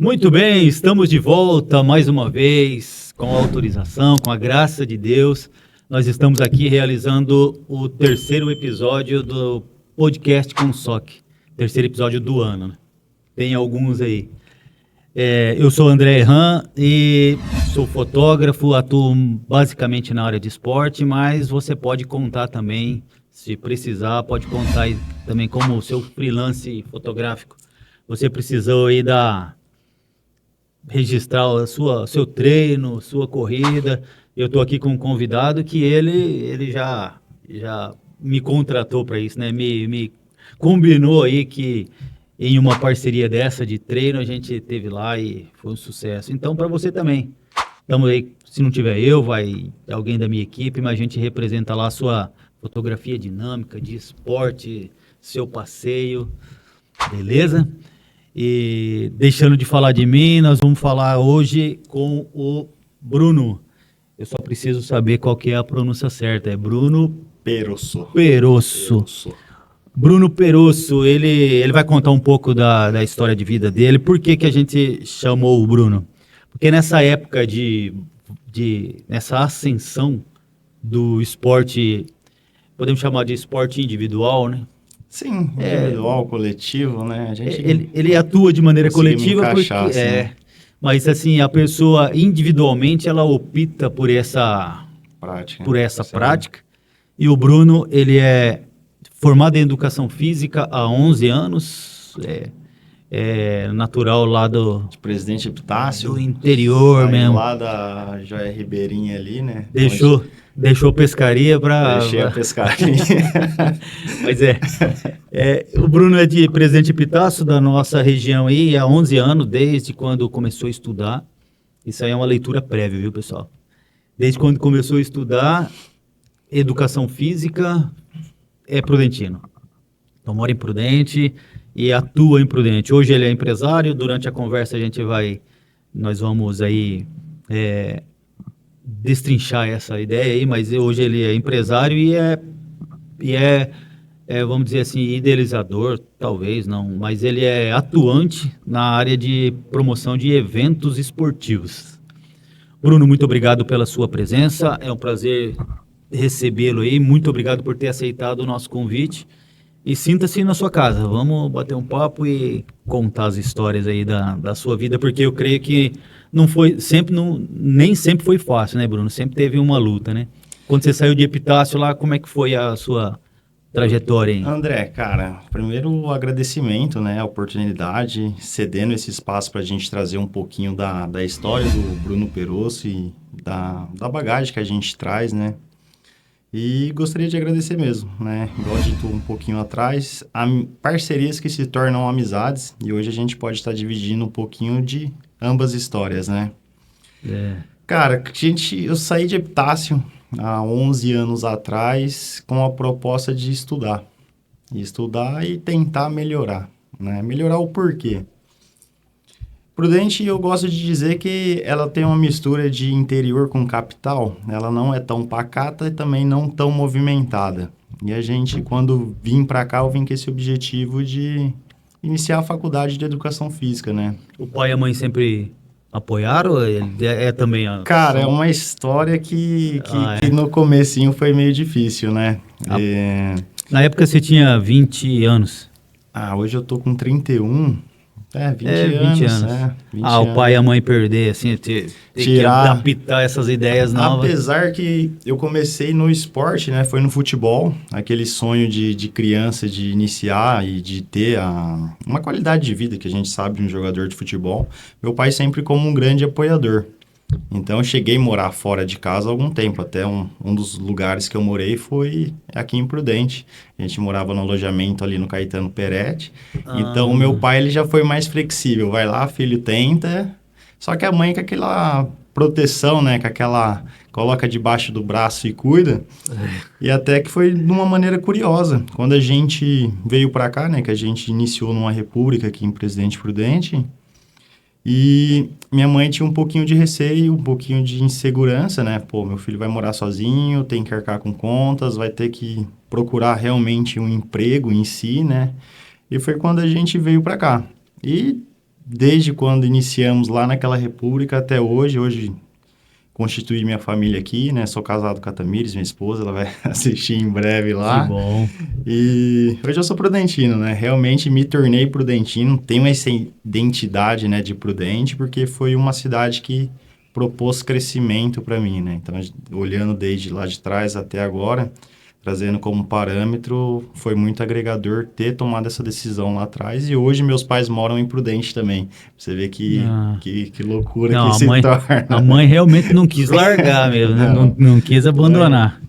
Muito bem, estamos de volta mais uma vez, com a autorização, com a graça de Deus. Nós estamos aqui realizando o terceiro episódio do podcast com o SOC, terceiro episódio do ano, né? Tem alguns aí. Eu sou o André Erran e sou fotógrafo, atuo basicamente na área de esporte, mas você pode contar também, se precisar, pode contar aí também como o seu freelance fotográfico. Você precisou aí registrar seu treino, sua corrida. Eu estou aqui com um convidado que ele já me contratou para isso, né? Me combinou aí que em uma parceria dessa de treino a gente teve lá e foi um sucesso. Então, para você também. Estamos aí, se não tiver eu, vai alguém da minha equipe, mas a gente representa lá a sua fotografia dinâmica, de esporte, seu passeio, beleza? E deixando de falar de mim, nós vamos falar hoje com o Bruno. Eu só preciso saber qual que é a pronúncia certa. É Bruno Perosso. Bruno Perosso, ele vai contar um pouco da história de vida dele. Por que que a gente chamou o Bruno? Porque nessa época nessa ascensão do esporte, podemos chamar de esporte individual, né? Sim, individual, coletivo, né? Ele atua de maneira coletiva encaixar, porque assim. mas assim a pessoa individualmente ela opta por essa prática. E o Bruno, ele é formado em educação física há 11 anos, natural lá do Presidente Epitácio. do interior mesmo. Lá da Joia Ribeirinha ali, né? Deixou pescaria para... Deixei a pescaria. Mas o Bruno é de Presidente Epitácio, da nossa região aí, há 11 anos, desde quando começou a estudar. Isso aí é uma leitura prévia, viu, pessoal? Desde quando começou a estudar educação física, é prudentino. Então, mora em Prudente e atua em Prudente. Hoje ele é empresário, durante a conversa nós vamos aí destrinchar essa ideia aí, mas hoje ele é empresário vamos dizer assim, idealizador, talvez não, mas ele é atuante na área de promoção de eventos esportivos. Bruno, muito obrigado pela sua presença, é um prazer recebê-lo aí, muito obrigado por ter aceitado o nosso convite e sinta-se na sua casa, vamos bater um papo e contar as histórias aí da sua vida, porque eu creio que nem sempre foi fácil, né, Bruno? Sempre teve uma luta, né? Quando você saiu de Epitácio lá, como é que foi a sua trajetória aí? André, cara, primeiro o agradecimento, né, a oportunidade, cedendo esse espaço para a gente trazer um pouquinho da história do Bruno Perosso e da bagagem que a gente traz, né? E gostaria de agradecer mesmo, né? Igual dito um pouquinho atrás, parcerias que se tornam amizades e hoje a gente pode estar dividindo um pouquinho de ambas histórias, né? Cara, eu saí de Epitácio há 11 anos atrás com a proposta de estudar. Estudar e tentar melhorar, né? Melhorar o porquê. Prudente, eu gosto de dizer que ela tem uma mistura de interior com capital. Ela não é tão pacata e também não tão movimentada. E a gente, quando vim para cá, eu vim com esse objetivo de iniciar a faculdade de educação física, né? O pai e a mãe sempre apoiaram? Ele também... Cara, é uma história que no comecinho foi meio difícil, né? Na época você tinha 20 anos. Hoje eu tô com 31... 20 anos. 20 anos. O pai e a mãe perder, assim, ter que adaptar essas ideias novas. Apesar que eu comecei no esporte, né? Foi no futebol, aquele sonho de criança de iniciar e de ter uma qualidade de vida que a gente sabe de um jogador de futebol. Meu pai sempre como um grande apoiador. Então, eu cheguei a morar fora de casa há algum tempo. Até um dos lugares que eu morei foi aqui em Prudente. A gente morava no alojamento ali no Caetano Peretti. Então, o meu pai ele já foi mais flexível. Vai lá, filho, tenta. Só que a mãe com aquela proteção, né? Com aquela... Coloca debaixo do braço e cuida. E até que foi de uma maneira curiosa. Quando a gente veio para cá, né? Que a gente iniciou numa república aqui em Presidente Prudente... E minha mãe tinha um pouquinho de receio, um pouquinho de insegurança, né? Pô, meu filho vai morar sozinho, tem que arcar com contas, vai ter que procurar realmente um emprego em si, né? E foi quando a gente veio para cá. E desde quando iniciamos lá naquela república até hoje. Hoje constituí minha família aqui, né? Sou casado com a Tamires, minha esposa, ela vai assistir em breve lá. Que bom. E hoje eu sou prudentino, né? Realmente me tornei prudentino, tenho essa identidade, né, de prudente, porque foi uma cidade que propôs crescimento para mim, né? Então, olhando desde lá de trás até agora, trazendo como parâmetro, foi muito agregador ter tomado essa decisão lá atrás. E hoje meus pais moram em Prudente também. Você vê que loucura Não, que se torna. a mãe realmente não quis largar mesmo, né? Não quis abandonar.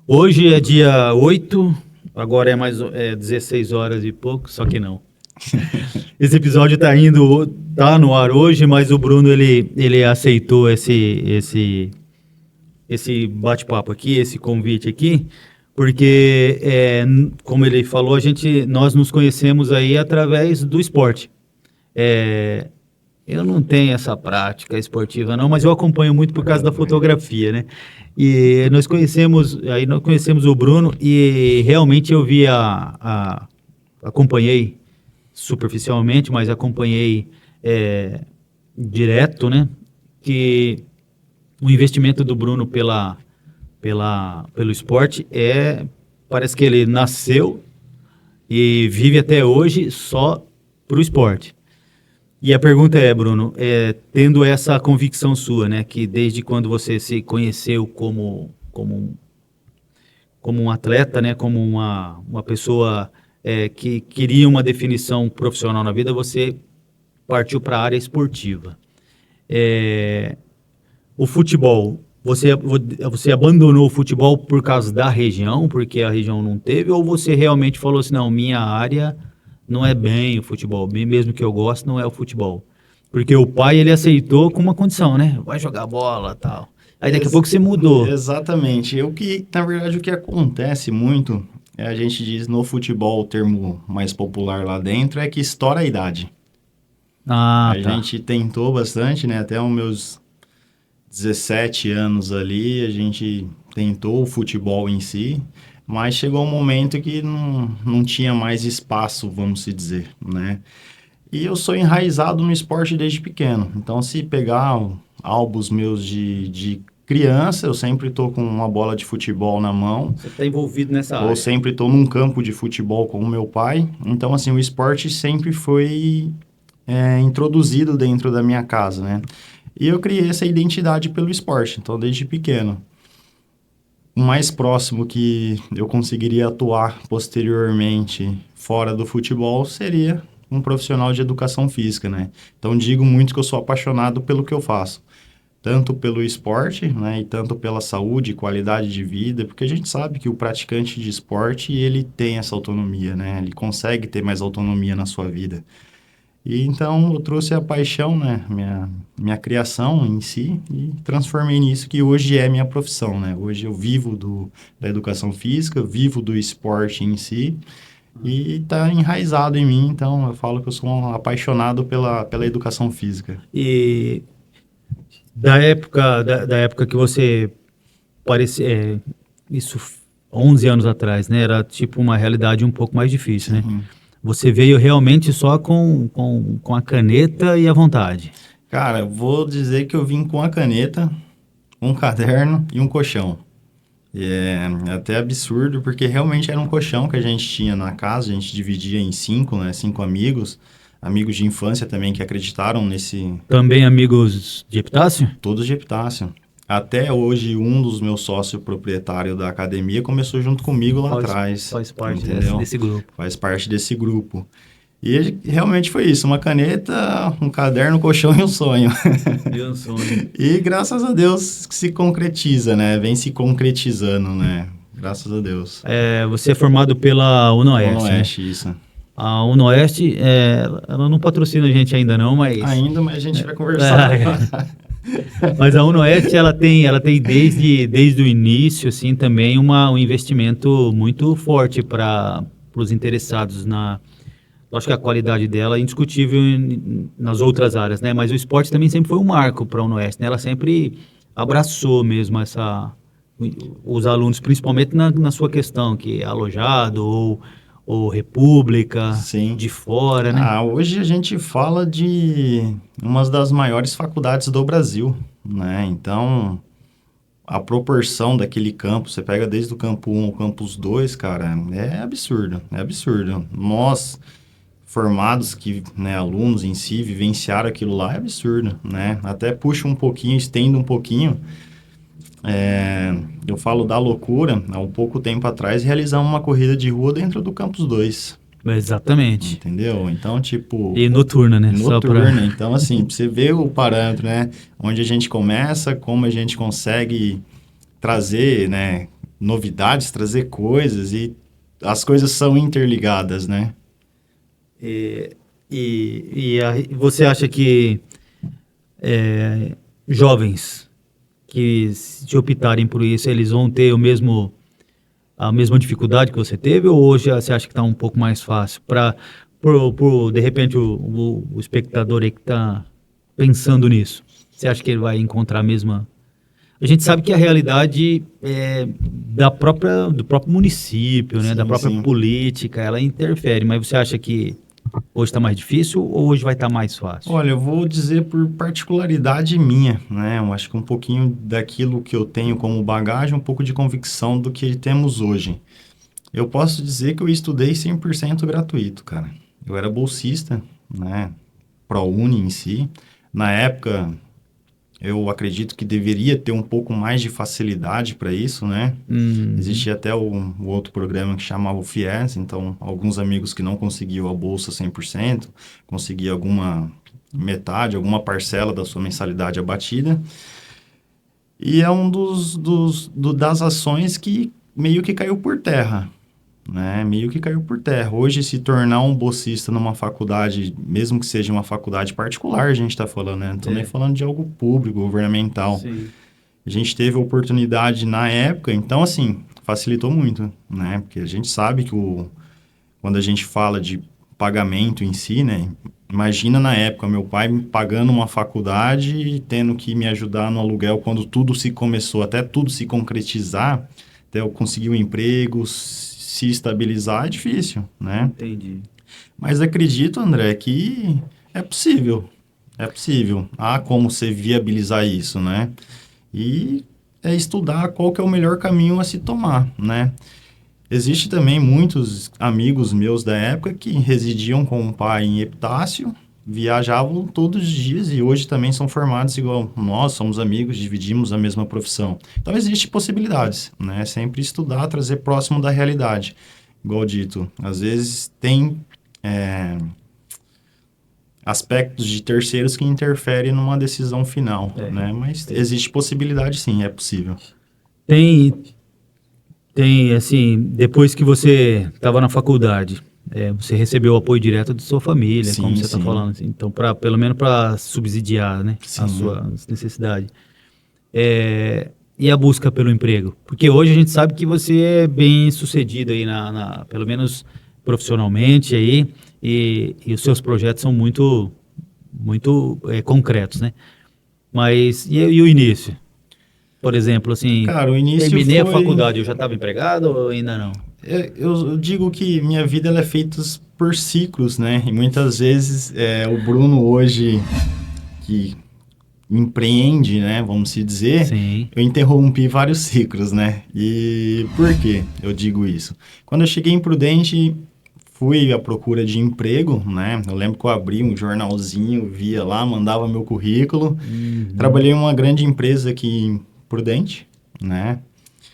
Hoje é dia 8, agora é 16 horas e pouco, só que não. Esse episódio tá no ar hoje, mas o Bruno ele aceitou esse bate-papo aqui, esse convite aqui, porque como ele falou, nós nos conhecemos aí através do esporte. Eu não tenho essa prática esportiva não, mas eu acompanho muito por causa da fotografia, né? E nós conhecemos o Bruno e realmente eu acompanhei superficialmente, mas acompanhei direto, né? Que o investimento do Bruno pelo esporte parece que ele nasceu e vive até hoje só para o esporte. E a pergunta Bruno, tendo essa convicção sua, né, que desde quando você se conheceu como um atleta, né, como uma pessoa que queria uma definição profissional na vida, você partiu para a área esportiva. O futebol, você abandonou o futebol por causa da região, porque a região não teve, ou você realmente falou assim, não, minha área não é bem o futebol, mesmo que eu goste, não é o futebol. Porque o pai, ele aceitou com uma condição, né? Vai jogar bola e tal. Aí daqui a pouco você mudou. Exatamente. Na verdade, o que acontece muito, a gente diz no futebol, o termo mais popular lá dentro, é que estoura a idade. A gente tentou bastante, né? Até os meus 17 anos ali, a gente tentou o futebol em si, mas chegou um momento que não tinha mais espaço, vamos se dizer, né? E eu sou enraizado no esporte desde pequeno. Então, se pegar álbuns meus de criança, eu sempre estou com uma bola de futebol na mão. Você está envolvido nessa área. Ou sempre estou num campo de futebol com o meu pai. Então, assim, o esporte sempre foi introduzido dentro da minha casa, né? E eu criei essa identidade pelo esporte, então, desde pequeno. O mais próximo que eu conseguiria atuar posteriormente fora do futebol seria um profissional de educação física, né? Então, digo muito que eu sou apaixonado pelo que eu faço. Tanto pelo esporte, né? E tanto pela saúde e qualidade de vida, porque a gente sabe que o praticante de esporte, ele tem essa autonomia, né? Ele consegue ter mais autonomia na sua vida. E então eu trouxe a paixão, né, minha criação em si e transformei nisso que hoje é minha profissão, né? Hoje eu vivo da educação física, vivo do esporte em si e está enraizado em mim, então eu falo que eu sou um apaixonado pela educação física. E da época que você parecia, isso 11 anos atrás, né? Era tipo uma realidade um pouco mais difícil, né? Você veio realmente só com a caneta e a vontade? Cara, eu vou dizer que eu vim com a caneta, um caderno e um colchão. E é até absurdo, porque realmente era um colchão que a gente tinha na casa, a gente dividia em 5, né? 5 amigos de infância também que acreditaram nesse... Também amigos de Epitácio? Todos de Epitácio. Até hoje, um dos meus sócios proprietários da academia começou junto comigo lá atrás. Faz parte desse grupo. Faz parte desse grupo. E realmente foi isso, uma caneta, um caderno, um colchão e um sonho. E um sonho. E graças a Deus se concretiza, né? Vem se concretizando, né? Graças a Deus. Você é formado pela UNOeste, UNOeste, né? Isso. A UNOeste, ela não patrocina a gente ainda não, mas... Ainda, mas a gente vai conversar. Mas a UNOeste, ela tem desde o início, assim, também um investimento muito forte para os interessados eu acho que a qualidade dela é indiscutível nas outras áreas, né? Mas o esporte também sempre foi um marco para a UNOeste, né? Ela sempre abraçou mesmo os alunos, principalmente na sua questão, que é alojado ou República, Sim. de fora, né? Hoje a gente fala de uma das maiores faculdades do Brasil, né? Então, a proporção daquele campus, você pega desde o campo 1 ao campus 2, cara, é absurdo, é absurdo. Nós, formados que, né, alunos em si, vivenciaram aquilo lá, é absurdo, né? Até puxa um pouquinho, estendo um pouquinho. Eu falo da loucura, há um pouco tempo atrás, realizar uma corrida de rua dentro do campus 2. Exatamente. Entendeu? Então, tipo... E noturna, né? Noturna. Então, assim, pra você ver o parâmetro, né? Onde a gente começa, como a gente consegue trazer, né? Novidades, trazer coisas e as coisas são interligadas, né? Você acha que jovens que se optarem por isso, eles vão ter a mesma dificuldade que você teve, ou hoje você acha que está um pouco mais fácil? De repente, o espectador aí que está pensando nisso, você acha que ele vai encontrar a mesma... A gente sabe que a realidade do próprio município, né, Sim, da própria sim. política, ela interfere, mas você acha que hoje está mais difícil ou hoje vai estar mais fácil? Olha, eu vou dizer por particularidade minha, né? Eu acho que um pouquinho daquilo que eu tenho como bagagem, um pouco de convicção do que temos hoje. Eu posso dizer que eu estudei 100% gratuito, cara. Eu era bolsista, né? ProUni em si. Na época, eu acredito que deveria ter um pouco mais de facilidade para isso, né? Existia até o outro programa que chamava o FIES, então alguns amigos que não conseguiam a bolsa 100%, conseguiam alguma metade, alguma parcela da sua mensalidade abatida. E é um das ações que meio que caiu por terra, né? Meio que caiu por terra. Hoje, se tornar um bolsista numa faculdade, mesmo que seja uma faculdade particular, a gente está falando, né? Não estou nem falando de algo público, governamental. Sim. A gente teve a oportunidade na época, então, assim, facilitou muito, né? Porque a gente sabe que quando a gente fala de pagamento em si, né? Imagina na época, meu pai me pagando uma faculdade e tendo que me ajudar no aluguel quando tudo se começou, até tudo se concretizar, até eu conseguir um emprego, se estabilizar, é difícil, né? Entendi. Mas acredito, André, que é possível. É possível. Há como você viabilizar isso, né? E é estudar qual que é o melhor caminho a se tomar, né? Existe também muitos amigos meus da época que residiam com o pai em Epitácio, viajavam todos os dias e hoje também são formados igual nós, somos amigos, dividimos a mesma profissão. Então, existem possibilidades, né? Sempre estudar, trazer próximo da realidade. Igual dito, às vezes tem aspectos de terceiros que interferem numa decisão final, né? Mas existe possibilidade sim, é possível. Tem, assim, depois que você estava na faculdade, você recebeu o apoio direto de sua família, Sim, como você está sim. falando, assim, então, pelo menos para subsidiar, né, Sim. a sua necessidade. E a busca pelo emprego? Porque hoje a gente sabe que você é bem sucedido aí, pelo menos profissionalmente aí, e os seus projetos são muito concretos, né? Mas e o início? Por exemplo, assim, Cara, o início terminei a foi- faculdade, eu já estava empregado ou ainda não? Eu digo que minha vida ela é feita por ciclos, né? E muitas vezes o Bruno hoje que empreende, né? Vamos se dizer, Sim. eu interrompi vários ciclos, né? E por que eu digo isso? Quando eu cheguei em Prudente, fui à procura de emprego, né? Eu lembro que eu abri um jornalzinho, via lá, mandava meu currículo. Trabalhei em uma grande empresa aqui em Prudente, né?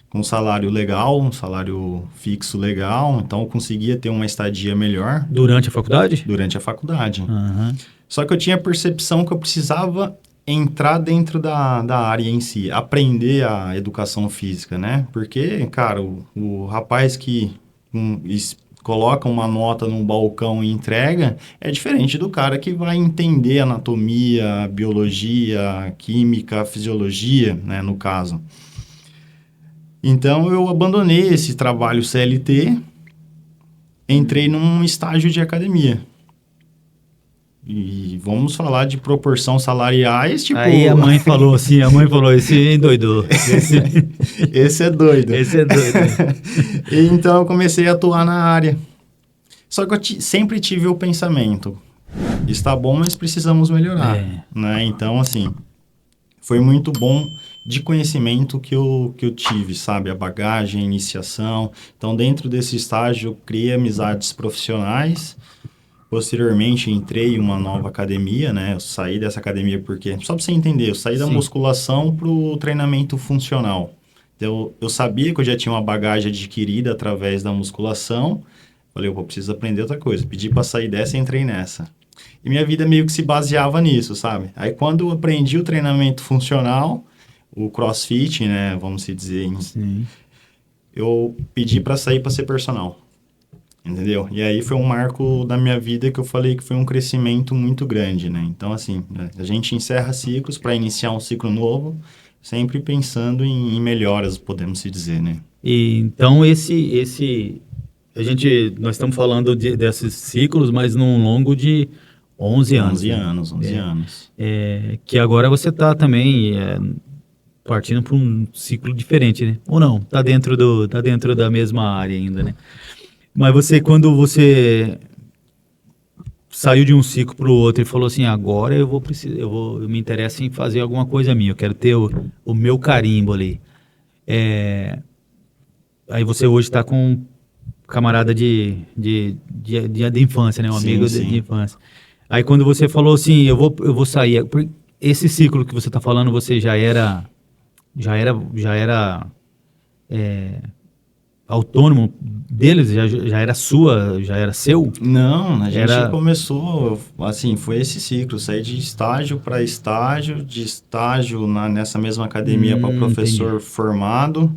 Com um salário legal, um salário fixo legal, então eu conseguia ter uma estadia melhor Durante a faculdade? durante a faculdade. Aham. Só que eu tinha a percepção que eu precisava entrar dentro da área em si, aprender a educação física, né? Porque, cara, o rapaz que coloca uma nota num balcão e entrega é diferente do cara que vai entender anatomia, biologia, química, fisiologia, né, no caso. Então, eu abandonei esse trabalho CLT, entrei num estágio de academia. E vamos falar de proporção salariais, tipo... Aí a mãe falou assim, esse endoidou. Esse é doido. Esse é doido. Então, eu comecei a atuar na área, Só que eu sempre tive o pensamento, está bom, mas precisamos melhorar, né? Então, assim, foi muito bom de conhecimento que eu tive, sabe? A bagagem, a iniciação. Então, dentro desse estágio, eu criei amizades profissionais. Posteriormente, entrei em uma nova academia, né? Eu saí dessa academia porque... Só para você entender, eu saí da musculação para o treinamento funcional. Então, eu sabia que eu já tinha uma bagagem adquirida através da musculação. Falei, eu preciso aprender outra coisa. Pedi para sair dessa e entrei nessa. E minha vida meio que se baseava nisso, sabe? Aí, quando eu aprendi o treinamento funcional, o CrossFit, né? Vamos se dizer, eu pedi para sair para ser personal. Entendeu? E aí foi um marco da minha vida que eu falei que foi um crescimento muito grande, né? Então, assim, a gente encerra ciclos para iniciar um ciclo novo, sempre pensando em melhoras, podemos se dizer, né? E, então, nós estamos falando desses ciclos, mas num longo de 11 anos. 11 anos. Que agora você está também partindo para um ciclo diferente, né? Ou não? Está dentro da mesma área ainda, né? Mas quando você saiu de um ciclo para o outro e falou assim, agora eu me interesso em fazer alguma coisa minha, eu quero ter o meu carimbo ali. Aí você hoje está com um camarada de infância, né? Um amigo de infância. Aí quando você falou assim, eu vou sair, esse ciclo que você está falando, você já era autônomo deles? Já era já era seu? Não, a gente começou, assim, foi esse ciclo, saí de estágio para estágio, de estágio nessa mesma academia para professor formado,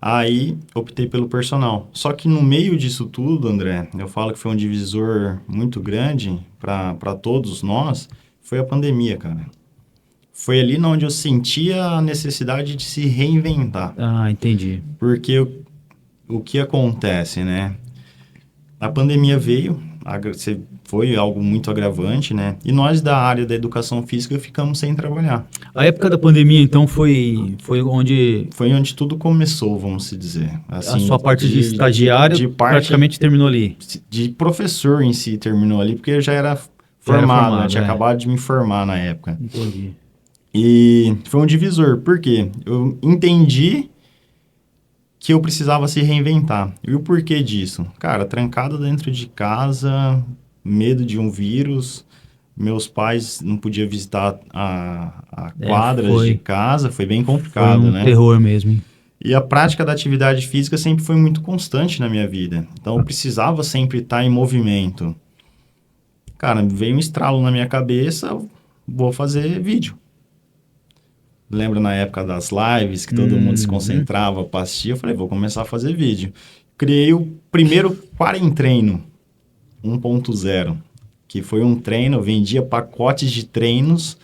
aí optei pelo personal. Só que no meio disso tudo, André, eu falo que foi um divisor muito grande para todos nós, foi a pandemia, cara. Foi ali onde eu sentia a necessidade de se reinventar. Ah, entendi. Porque o que acontece, né? A pandemia veio, foi algo muito agravante, né? E nós da área da educação física ficamos sem trabalhar. A época da pandemia, então, foi onde... Foi onde tudo começou, vamos se dizer. Assim, a sua parte de estagiário praticamente terminou ali. De professor em si terminou ali, porque eu já era formado, né? Tinha acabado de me formar na época. Entendi. E foi um divisor, por quê? Eu entendi que eu precisava se reinventar. E o porquê disso? Cara, trancado dentro de casa, medo de um vírus, meus pais não podiam visitar a quadra de casa, foi bem complicado, né? Foi um terror mesmo, hein? E a prática da atividade física sempre foi muito constante na minha vida. Então, eu precisava sempre estar em movimento. Cara, veio um estralo na minha cabeça, vou fazer vídeo. Lembra na época das lives, que todo mundo se concentrava para assistir? Eu falei, vou começar a fazer vídeo. Criei o primeiro Quarentreino 1.0, que foi um treino, eu vendia pacotes de treinos.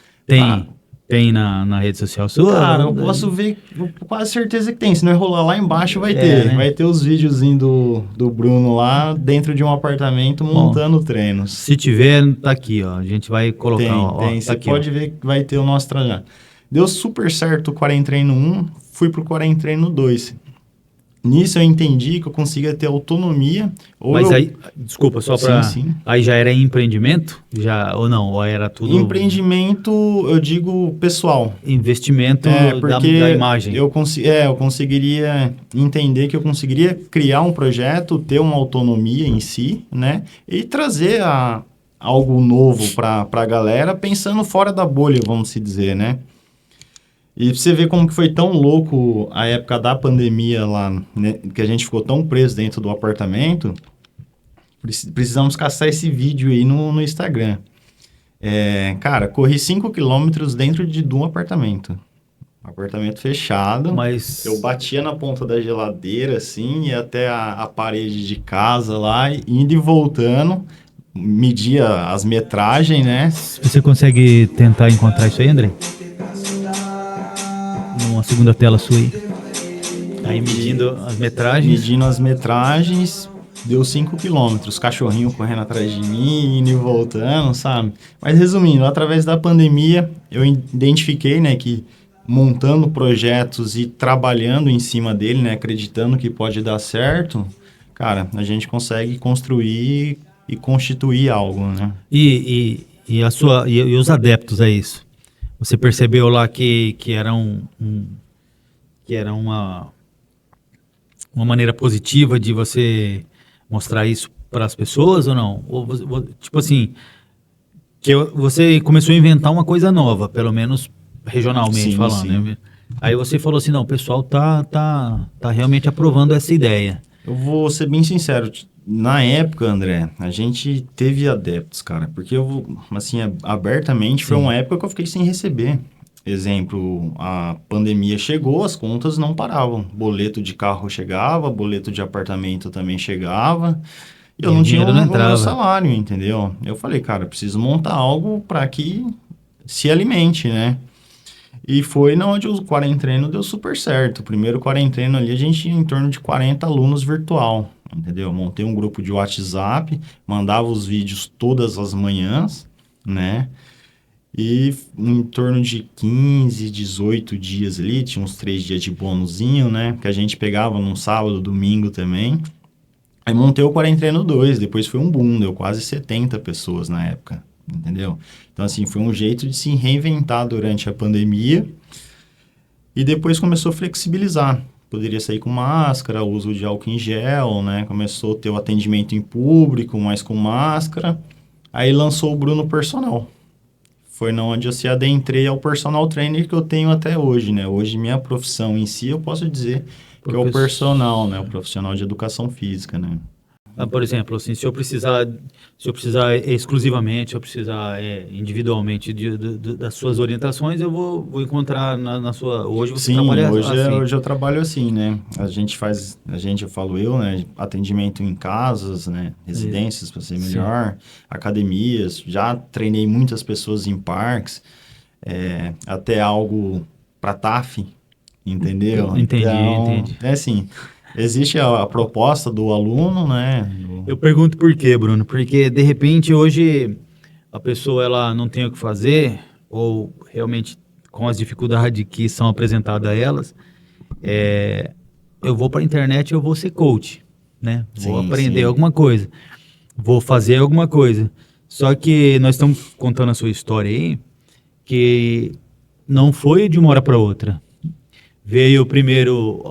Tem na rede social sua? Cara, eu posso ver, com quase certeza que tem. Se não rolar lá embaixo, vai ter. Né? Vai ter os videozinhos do Bruno lá, dentro de um apartamento, montando treinos. Se tiver, tá aqui, ó. A gente vai colocar. Tem. Você pode ver que vai ter o nosso trajeto. Deu super certo o Quarentreino 1, fui pro Quarentreino 2. Nisso eu entendi que eu conseguia ter autonomia. Mas aí, desculpa, só para... Sim. Aí já era empreendimento? Ou não? Ou era tudo... Empreendimento, eu digo pessoal. Investimento da imagem. Eu conseguiria entender que eu conseguiria criar um projeto, ter uma autonomia em si, né? E trazer algo novo para a galera, pensando fora da bolha, vamos se dizer, né? E você vê como que foi tão louco a época da pandemia lá, né, que a gente ficou tão preso dentro do apartamento, precisamos caçar esse vídeo aí no Instagram. Cara, corri 5 quilômetros dentro de um apartamento. Apartamento fechado. Mas... Eu batia na ponta da geladeira, assim, ia até a parede de casa lá, indo e voltando, media as metragens, né? Você consegue tentar encontrar isso aí, André? Uma segunda tela sua aí. Aí medindo as metragens. Medindo as metragens, deu 5 quilômetros. Cachorrinho correndo atrás de mim, indo e voltando, sabe? Mas resumindo, através da pandemia, eu identifiquei, né, que montando projetos e trabalhando em cima dele, né, acreditando que pode dar certo, cara, a gente consegue construir e constituir algo, né? E os adeptos a isso? Você percebeu lá que era que era uma maneira positiva de você mostrar isso para as pessoas ou não? Tipo assim, você começou a inventar uma coisa nova, pelo menos regionalmente Sim, falando, sim. né? Aí você falou assim, não, o pessoal tá realmente aprovando essa ideia. Eu vou ser bem sincero, na época, André, a gente teve adeptos, cara, porque assim, abertamente, foi Sim. uma época que eu fiquei sem receber. Exemplo, a pandemia chegou, as contas não paravam. Boleto de carro chegava, boleto de apartamento também chegava, e eu E o não tinha dinheiro não o meu entrava. salário, entendeu? Eu falei, cara, preciso montar algo para que se alimente, né? E foi na onde o quarentreino deu super certo. O primeiro quarentreino ali, a gente tinha em torno de 40 alunos virtual, entendeu? Montei um grupo de WhatsApp, mandava os vídeos todas as manhãs, né? E em torno de 15, 18 dias ali, tinha uns 3 dias de bônusinho, né? Que a gente pegava num sábado, domingo também. Aí montei o Quarentreino 2, depois foi um boom, deu quase 70 pessoas na época, entendeu? Então, assim, foi um jeito de se reinventar durante a pandemia e depois começou a flexibilizar. Poderia sair com máscara, uso de álcool em gel, né? Começou a ter o atendimento em público, mas com máscara. Aí lançou o Bruno Personal. Foi na onde eu se adentrei ao personal trainer que eu tenho até hoje, né? Hoje minha profissão em si, eu posso dizer que é o personal, né? O profissional de educação física, né? Por exemplo, assim, se eu precisar exclusivamente, se eu precisar individualmente das suas orientações, eu vou encontrar na sua. Hoje você Sim, trabalha assim. hoje eu trabalho assim, né? Eu falo eu, né? Atendimento em casas, né? É, Residências, para ser sim. melhor, academias, já treinei muitas pessoas em parques, até algo para TAF, entendeu? Entendi, Então, entendi. é assim, existe a proposta do aluno, né? Eu pergunto por quê, Bruno? Porque de repente hoje a pessoa ela não tem o que fazer, ou realmente com as dificuldades que são apresentadas a elas, é, eu vou para a internet, eu vou ser coach, né? Vou Sim, aprender sim, alguma coisa, vou fazer alguma coisa. Só que nós estamos contando a sua história aí, que não foi de uma hora para outra. Veio primeiro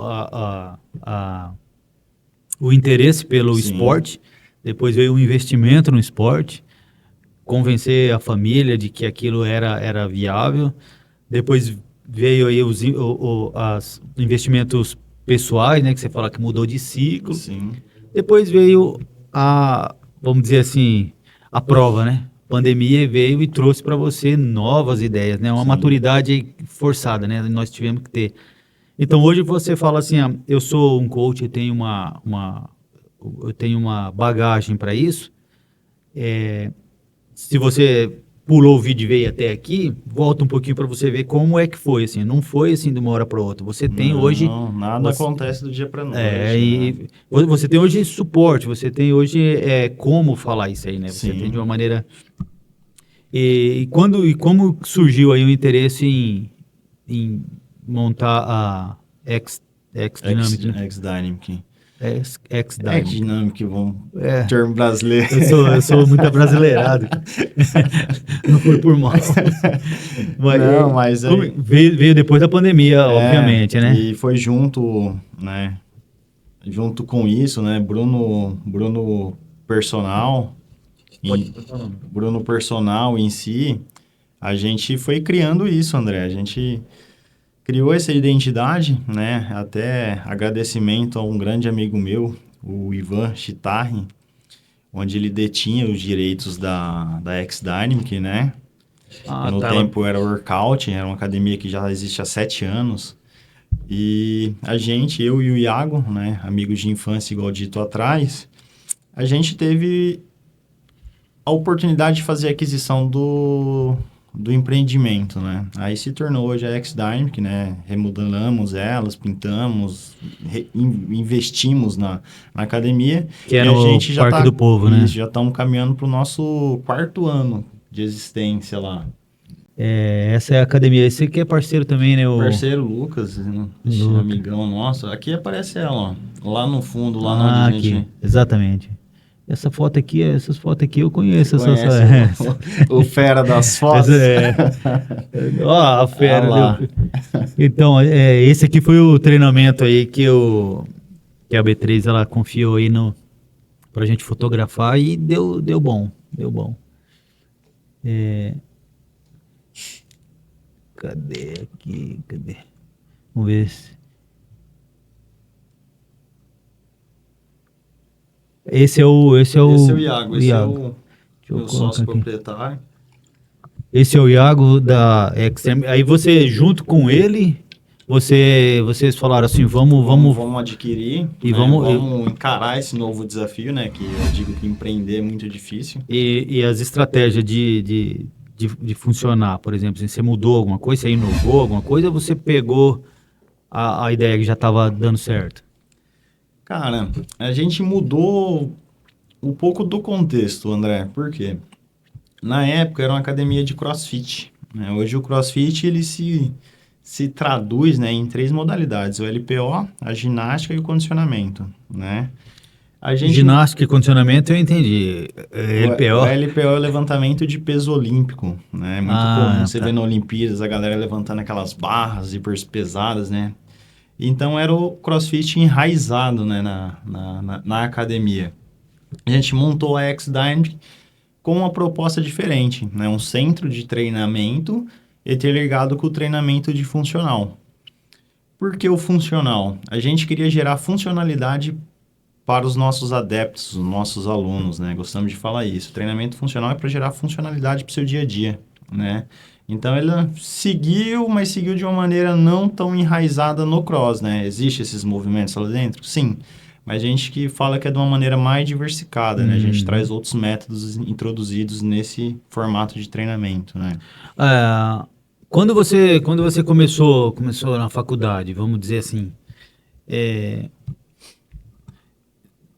o interesse pelo sim, esporte, depois veio o investimento no esporte, convencer a família de que aquilo era viável, depois veio aí os investimentos pessoais, né, que você fala que mudou de ciclo, sim, depois veio vamos dizer assim, a prova, né? Pandemia veio e trouxe para você novas ideias, né? Uma sim. maturidade forçada, né? Nós tivemos que ter. Então hoje você fala assim, eu sou um coach, eu tenho uma bagagem para isso. Se você pulou o vídeo e veio até aqui, volta um pouquinho para você ver como é que foi, assim. Não foi assim de uma hora para outra. Você tem hoje, Não, nada você, acontece do dia para noite, né? você tem hoje suporte, você tem hoje como falar isso aí, né? Você tem de uma Sim. maneira. E como surgiu aí o interesse em montar a X Dynamic, né? X-Dynamic. X Dynamic. X-Dynamic, vamos. É, Termo brasileiro. eu sou muito abrasileirado. Não foi por mal. Mas, Não, mas aí. veio depois da pandemia, obviamente, né? E foi junto, né? Junto com isso, né? Bruno Personal, Pode em, falar. Bruno Personal em si, a gente foi criando isso, André. A gente criou essa identidade, né? Até agradecimento a um grande amigo meu, o Ivan Chitarri, onde ele detinha os direitos da X-Dynamic, né? Ah, No tá. tempo era Workout, era uma academia que já existe há 7 anos. E a gente, eu e o Iago, né, amigos de infância, igual dito atrás, a gente teve a oportunidade de fazer a aquisição do empreendimento, né? Aí se tornou hoje a X-Dynamic, né? Remodelamos elas, pintamos, investimos na academia Que é e a no gente já Parque está, do Povo, isso, né? já estamos caminhando para o nosso 4º ano de existência lá. Essa é a academia. Esse aqui é parceiro também, né? Parceiro Lucas, né? Lucas. Amigão nosso. Aqui aparece ela, ó. Lá no fundo, lá onde a Aqui, gente... exatamente. Essas fotos aqui eu Você conheço. conhece o fera das Essa fotos? é. Ó, a Ah fera. lá. Então, esse aqui foi o treinamento aí que a B3 ela confiou aí pra gente fotografar e deu bom. Deu bom. Cadê aqui? Cadê? Vamos ver se. Esse é o Esse é o Iago, esse é Iago. o Deixa eu meu colocar sócio aqui. proprietário. Esse é o Iago da Extreme. Aí você, junto com ele, vocês falaram assim, vamos Vamos adquirir, e né? vamos Vamos encarar esse novo desafio, né? Que eu digo que empreender é muito difícil. e as estratégias de funcionar, por exemplo, assim, você mudou alguma coisa, você inovou alguma coisa, ou você pegou a ideia que já estava dando certo? Cara, a gente mudou um pouco do contexto, André. Por quê? Na época era uma academia de CrossFit, né? Hoje o CrossFit ele se traduz, né, em três modalidades: o LPO, a ginástica e o condicionamento, né? A gente Ginástica e condicionamento eu entendi. o LPO. LPO é o levantamento de peso olímpico, né? É muito comum você ver Tá. na Olimpíadas a galera levantando aquelas barras hiper pesadas, né? Então era o CrossFit enraizado, né, na academia. A gente montou a X-Dynamic com uma proposta diferente, né? Um centro de treinamento interligado com o treinamento de funcional. Por que o funcional? A gente queria gerar funcionalidade para os nossos adeptos, os nossos alunos, né? Gostamos de falar isso. O treinamento funcional é para gerar funcionalidade para o seu dia a dia, né? Então, ele seguiu, mas seguiu de uma maneira não tão enraizada no cross, né? Existem esses movimentos lá dentro? Sim. Mas a gente que fala que é de uma maneira mais diversificada, né? A gente traz outros métodos introduzidos nesse formato de treinamento, né? Quando você começou na faculdade, vamos dizer assim,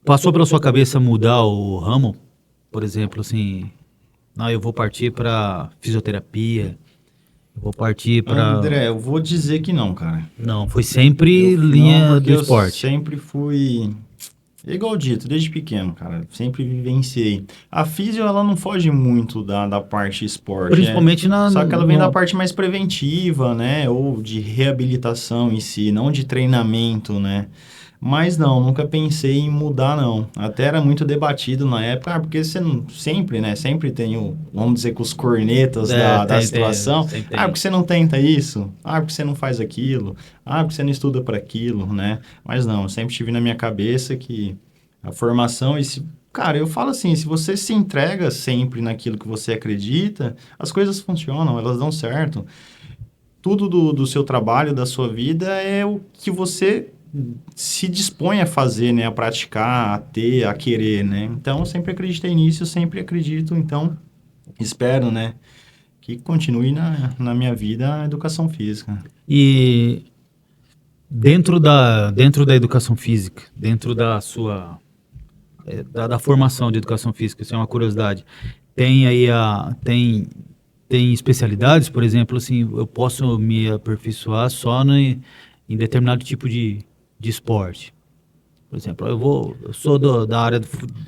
passou pela sua cabeça mudar o ramo? Por exemplo, assim, não, eu vou partir para fisioterapia, eu vou partir para... André, eu vou dizer que não, cara. Não, foi sempre Não, linha porque do eu esporte. sempre fui... Igual dito, desde pequeno, cara. Sempre vivenciei. A físio, ela não foge muito da parte esporte, né? Principalmente Só que ela vem da parte mais preventiva, né? Ou de reabilitação em si, não de treinamento, né? Mas não, nunca pensei em mudar, não. Até era muito debatido na época, porque você não... Sempre, né? Sempre tem vamos dizer, com os cornetas da situação. sempre Porque tem. você não tenta isso? Porque você não faz aquilo? Porque você não estuda para aquilo, né? Mas não, eu sempre tive na minha cabeça que a formação, cara, eu falo assim, se você se entrega sempre naquilo que você acredita, as coisas funcionam, elas dão certo. Tudo do seu trabalho, da sua vida, é o que você se dispõe a fazer, né? A praticar, a ter, a querer, né? Então, eu sempre acreditei nisso, eu sempre acredito, então, espero, né? Que continue na minha vida a educação física. E dentro da educação física, dentro da sua da formação de educação física, isso é uma curiosidade. Tem aí tem especialidades, por exemplo, assim, eu posso me aperfeiçoar só em determinado tipo de esporte. Por exemplo, eu sou da área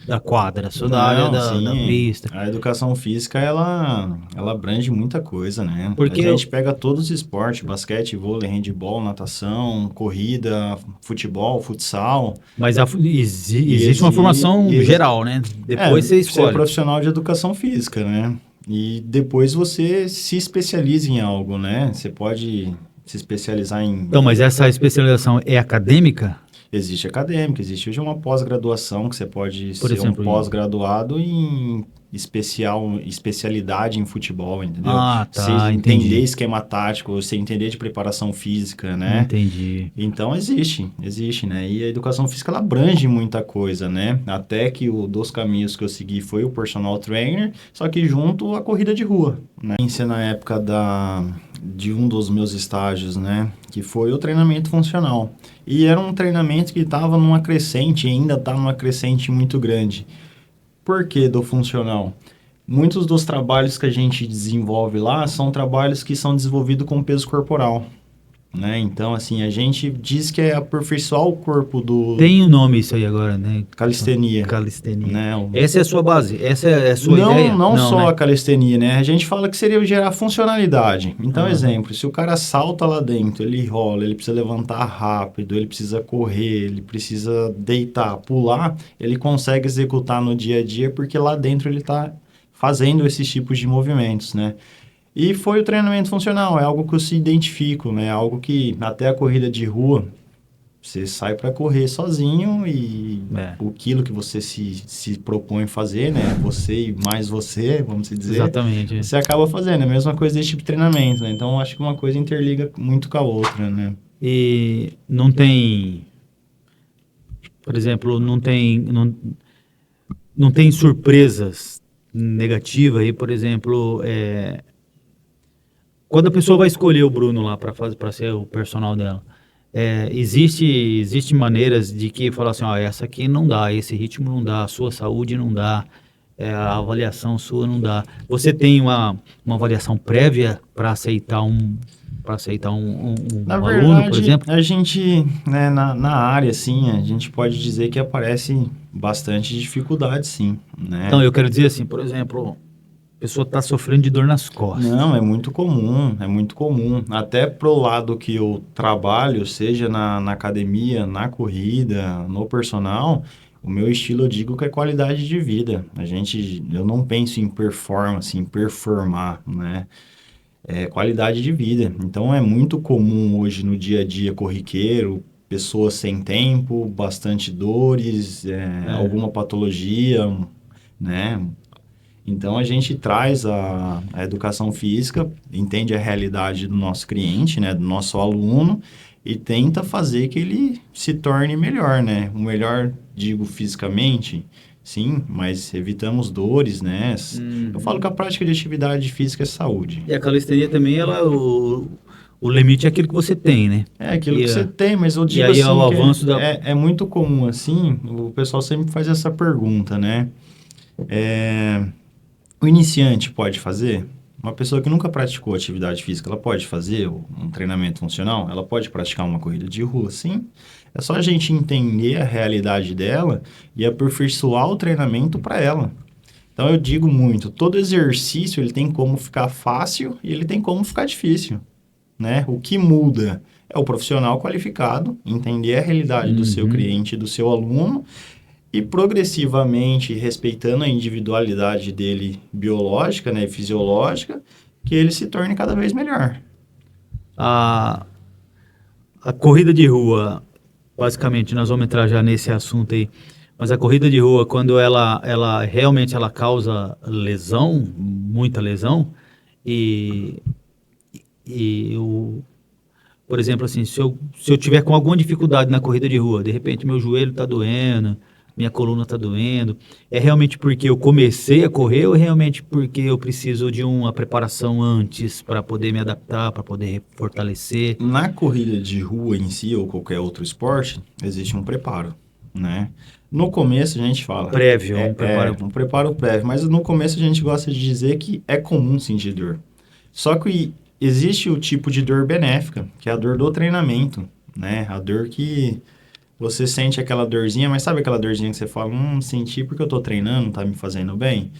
da quadra, sou da área Não, da sim. pista. A educação física, ela abrange muita coisa, né? A Porque gente pega todos os esportes, basquete, vôlei, handebol, natação, corrida, futebol, futsal. mas E existe uma formação geral, né? Depois você você é escolhe. profissional de educação física, né? E depois você se especializa em algo, né? Você pode se especializar em... Então, mas essa especialização é acadêmica? Existe acadêmica, existe hoje uma pós-graduação que você pode Por ser um exemplo, pós-graduado em especialidade em futebol, entendeu? Você tá, entender entendi. esquema tático, você entender de preparação física, né? Entendi. Então existe, né? E a educação física ela abrange muita coisa, né? Até que dos caminhos que eu segui foi o personal trainer, só que junto a corrida de rua, né? Na época de um dos meus estágios, né? Que foi o treinamento funcional. E era um treinamento que estava numa crescente, ainda está numa crescente muito grande. Por que do funcional? muitos dos trabalhos que a gente desenvolve lá são trabalhos que são desenvolvidos com peso corporal, né? Então, assim, a gente diz que é aperfeiçoar o corpo do Tem um nome isso aí agora, né? calistenia, Calistenia. né? Essa é a sua base? Essa é a sua ideia? Não só né? a calistenia, né? A gente fala que seria gerar funcionalidade. Então, exemplo, se o cara salta lá dentro, ele rola, ele precisa levantar rápido, ele precisa correr, ele precisa deitar, pular, ele consegue executar no dia a dia porque lá dentro ele está fazendo esses tipos de movimentos, né? E foi o treinamento funcional, é algo que eu se identifico, né? Algo que até a corrida de rua, você sai para correr sozinho e o quilo que você se propõe fazer, né? Você e mais você, vamos dizer. Exatamente. Você acaba fazendo. É a mesma coisa desse tipo de treinamento, né? Então, acho que uma coisa interliga muito com a outra, né? E não tem, por exemplo, não tem surpresas negativas aí, por exemplo, quando a pessoa vai escolher o Bruno lá para ser o personal dela, existe maneiras de que falar assim, ó, essa aqui não dá, esse ritmo não dá, a sua saúde não dá, a avaliação sua não dá. Você tem uma avaliação prévia para aceitar Na um aluno, por verdade, exemplo? a gente, né, na área, assim, a gente pode dizer que aparece bastante dificuldade, sim, né? Então, eu quero dizer assim, por exemplo, a pessoa está sofrendo de dor nas costas. Não, é muito comum, é muito comum. Até pro lado que eu trabalho, seja na academia, na corrida, no personal, o meu estilo eu digo que é qualidade de vida. Eu não penso em performance, em performar, né? É qualidade de vida. Então é muito comum hoje no dia a dia corriqueiro, pessoas sem tempo, bastante dores, alguma patologia, né? Então, a gente traz a educação física, entende a realidade do nosso cliente, né, do nosso aluno, e tenta fazer que ele se torne melhor, né? O melhor, digo, fisicamente, sim, mas evitamos dores, né? Eu falo que a prática de atividade física é saúde. E a calistenia também, o limite é aquilo que você tem, né? É aquilo que você tem, mas eu E digo aí é o assim, avanço da... é muito comum, assim, o pessoal sempre faz essa pergunta, né? O iniciante pode fazer? Uma pessoa que nunca praticou atividade física, ela pode fazer um treinamento funcional? Ela pode praticar uma corrida de rua? Sim. É só a gente entender a realidade dela e aperfeiçoar o treinamento para ela. Então, eu digo muito, todo exercício ele tem como ficar fácil e ele tem como ficar difícil, né? O que muda é o profissional qualificado, entender a realidade do seu cliente e do seu aluno e progressivamente, respeitando a individualidade dele biológica, né, e fisiológica, que ele se torne cada vez melhor. A, a corrida de rua, basicamente, nós vamos entrar já nesse assunto aí, mas a corrida de rua, quando ela realmente ela causa lesão, muita lesão, e, por exemplo, assim, se eu tiver com alguma dificuldade na corrida de rua, de repente meu joelho está doendo, minha coluna está doendo, é realmente porque eu comecei a correr ou é realmente porque eu preciso de uma preparação antes para poder me adaptar, para poder fortalecer? Na corrida de rua em si, ou qualquer outro esporte, existe um preparo, né? No começo a gente fala... Prévio, um preparo. Um preparo prévio, mas no começo a gente gosta de dizer que é comum sentir dor. Só que existe o tipo de dor benéfica, que é a dor do treinamento, né? A dor que você sente aquela dorzinha, mas sabe aquela dorzinha que você fala, senti porque eu tô treinando, tá me fazendo bem?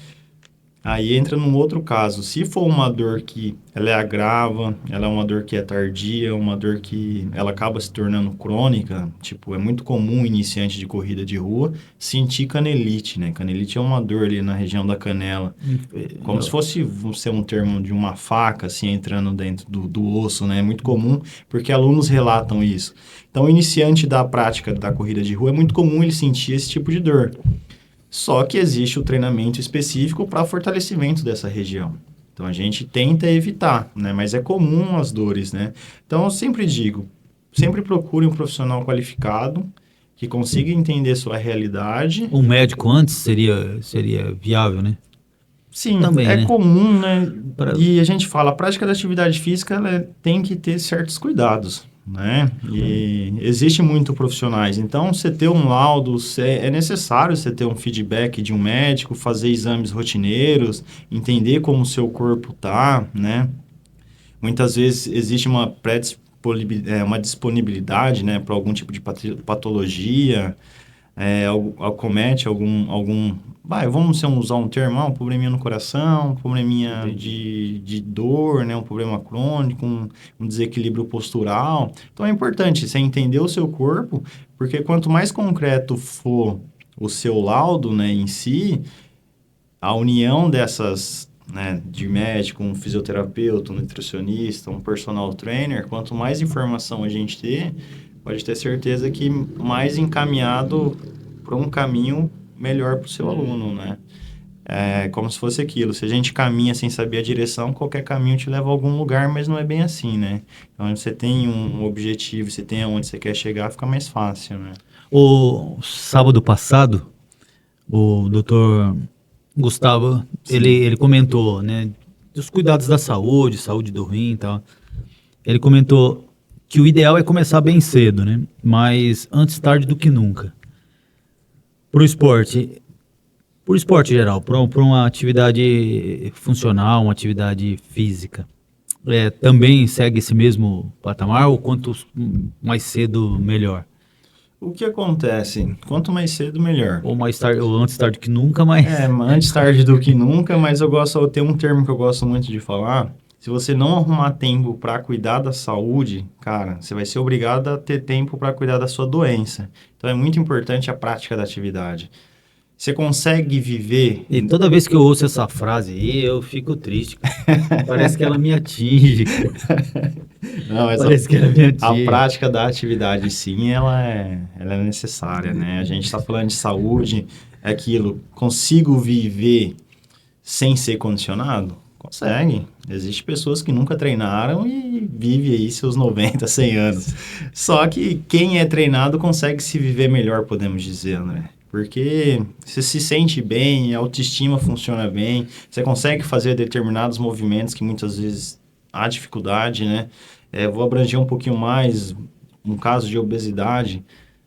Aí entra num outro caso. Se for uma dor que ela é agrava, ela é uma dor que é tardia, uma dor que ela acaba se tornando crônica, tipo, é muito comum iniciante de corrida de rua sentir canelite, né? Canelite é uma dor ali na região da canela. Como se fosse ser um termo de uma faca, assim, entrando dentro do osso, né? É muito comum, porque alunos relatam isso. Então, o iniciante da prática da corrida de rua é muito comum ele sentir esse tipo de dor. Só que existe o treinamento específico para fortalecimento dessa região. Então, a gente tenta evitar, né? Mas é comum as dores, né? Então, eu sempre digo, sempre procure um profissional qualificado que consiga entender sua realidade. Um médico antes seria viável, né? Sim, Também, é né? comum, né? E a gente fala, a prática da atividade física ela tem que ter certos cuidados, né? E existe muito profissionais. Então, você ter um laudo, é necessário você ter um feedback de um médico, fazer exames rotineiros, entender como o seu corpo tá, né? Muitas vezes existe uma disponibilidade, né, para algum tipo de patologia, acomete vamos usar um termo, um probleminha no coração, um probleminha de dor, né, um problema crônico, um desequilíbrio postural. Então é importante você entender o seu corpo, porque quanto mais concreto for o seu laudo, né, em si, a união dessas, né, de médico, um fisioterapeuta, um nutricionista, um personal trainer, quanto mais informação a gente ter, pode ter certeza que mais encaminhado para um caminho melhor para o seu aluno, né? É como se fosse aquilo, se a gente caminha sem saber a direção, qualquer caminho te leva a algum lugar, mas não é bem assim, né? Então, você tem um objetivo, você tem aonde você quer chegar, fica mais fácil, né? O sábado passado, o doutor Gustavo, ele comentou, né, dos cuidados da saúde do rim e tal. Ele comentou que o ideal é começar bem cedo, né? Mas antes tarde do que nunca. Pro esporte geral, para uma atividade funcional, uma atividade física, também segue esse mesmo patamar ou quanto mais cedo, melhor? O que acontece? Quanto mais cedo, melhor. Ou mais tarde, ou antes tarde do que nunca, mas... Antes tarde do que nunca, mas tem um termo que eu gosto muito de falar. Se você não arrumar tempo para cuidar da saúde, cara, você vai ser obrigado a ter tempo para cuidar da sua doença. Então, é muito importante a prática da atividade. Você consegue viver... E toda vez que eu ouço essa frase aí, eu fico triste. Parece que ela me atinge. Não, mas Parece que ela me atinge. a prática da atividade, sim, ela é necessária, né? A gente está falando de saúde, é aquilo, consigo viver sem ser condicionado? Consegue. Existem pessoas que nunca treinaram e vivem aí seus 90, 100 anos. Só que quem é treinado consegue se viver melhor, podemos dizer, né? Porque você se sente bem, a autoestima funciona bem, você consegue fazer determinados movimentos que muitas vezes há dificuldade, né? Vou abranger um pouquinho mais, um caso de obesidade.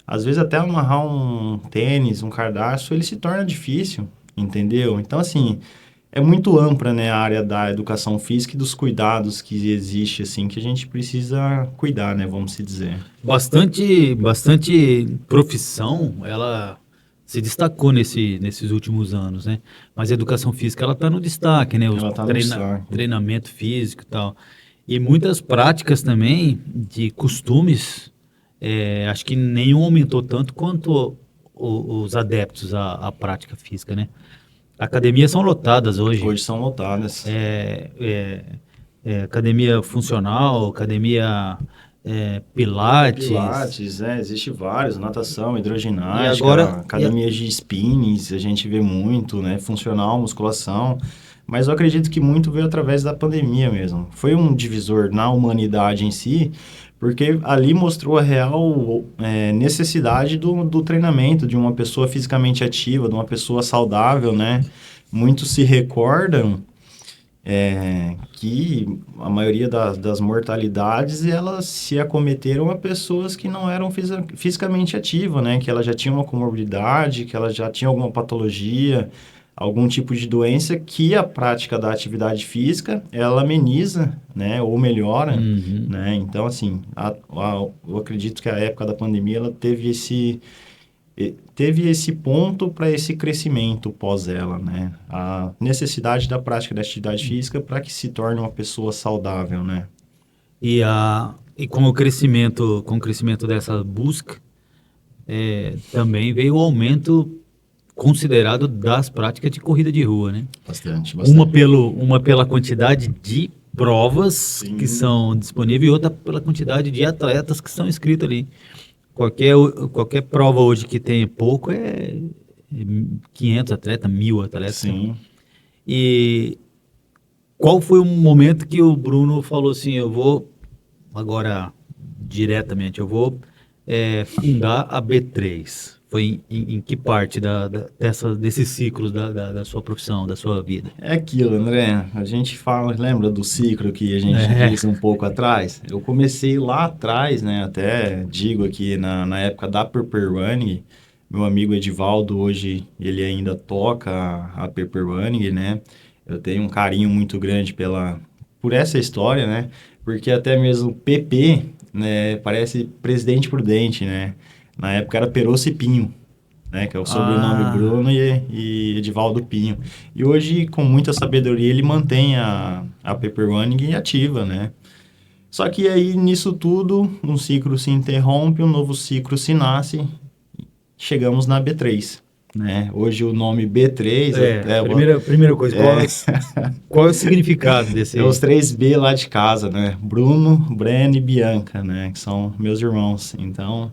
Às vezes até amarrar um tênis, um cardápio, ele se torna difícil, entendeu? Então, assim, é muito ampla, né, a área da educação física e dos cuidados que existe, assim, que a gente precisa cuidar, né, vamos se dizer. Bastante profissão, ela se destacou nesses últimos anos, né? Mas a educação física, ela está no destaque, né? Ela tá no destaque. Treinamento físico e tal. E muitas práticas também de costumes, acho que nenhum aumentou tanto quanto os adeptos à prática física, né? Academias são lotadas hoje. Hoje são lotadas. Academia funcional, pilates. Pilates, existe vários, natação, hidroginástica, academias de spinnings, a gente vê muito, né, funcional, musculação, mas eu acredito que muito veio através da pandemia mesmo. Foi um divisor na humanidade em si, porque ali mostrou a real necessidade do treinamento, de uma pessoa fisicamente ativa, de uma pessoa saudável, né? Muitos se recordam que a maioria das mortalidades, elas se acometeram a pessoas que não eram fisicamente ativas, né? Que ela já tinha uma comorbidade, que ela já tinha alguma patologia, algum tipo de doença que a prática da atividade física, ela ameniza, né? Ou melhora, né? Então, assim, eu acredito que a época da pandemia, ela teve esse ponto para esse crescimento pós ela, né? A necessidade da prática da atividade física para que se torne uma pessoa saudável, né? E com o crescimento dessa busca, também veio o aumento considerado das práticas de corrida de rua, né? Bastante. Uma pela quantidade de provas Sim. que são disponíveis e outra pela quantidade de atletas que são inscritos ali. Qualquer prova hoje que tenha pouco é 500 atletas, 1000 atletas. Sim. E qual foi o momento que o Bruno falou assim, eu vou fundar a B3? Foi em que parte desses ciclos da sua profissão, da sua vida? É aquilo, André. A gente fala, lembra do ciclo que a gente É. disse um pouco atrás? Eu comecei lá atrás, né? Até digo aqui na época da Pepper Running, meu amigo Edivaldo, hoje ele ainda toca a Pepper Running, né? Eu tenho um carinho muito grande por essa história, né? Porque até mesmo PP, né? Parece Presidente Prudente, né? Na época era Perosso e Pinho, né? Que é o sobrenome Bruno e Edivaldo Pinho. E hoje, com muita sabedoria, ele mantém a Pepper Running ativa, né? Só que aí, nisso tudo, um ciclo se interrompe, um novo ciclo se nasce, chegamos na B3, né? Hoje o nome B3... Primeira coisa, qual é o significado desse? É os 3B lá de casa, né? Bruno, Breno e Bianca, né? Que são meus irmãos. Então,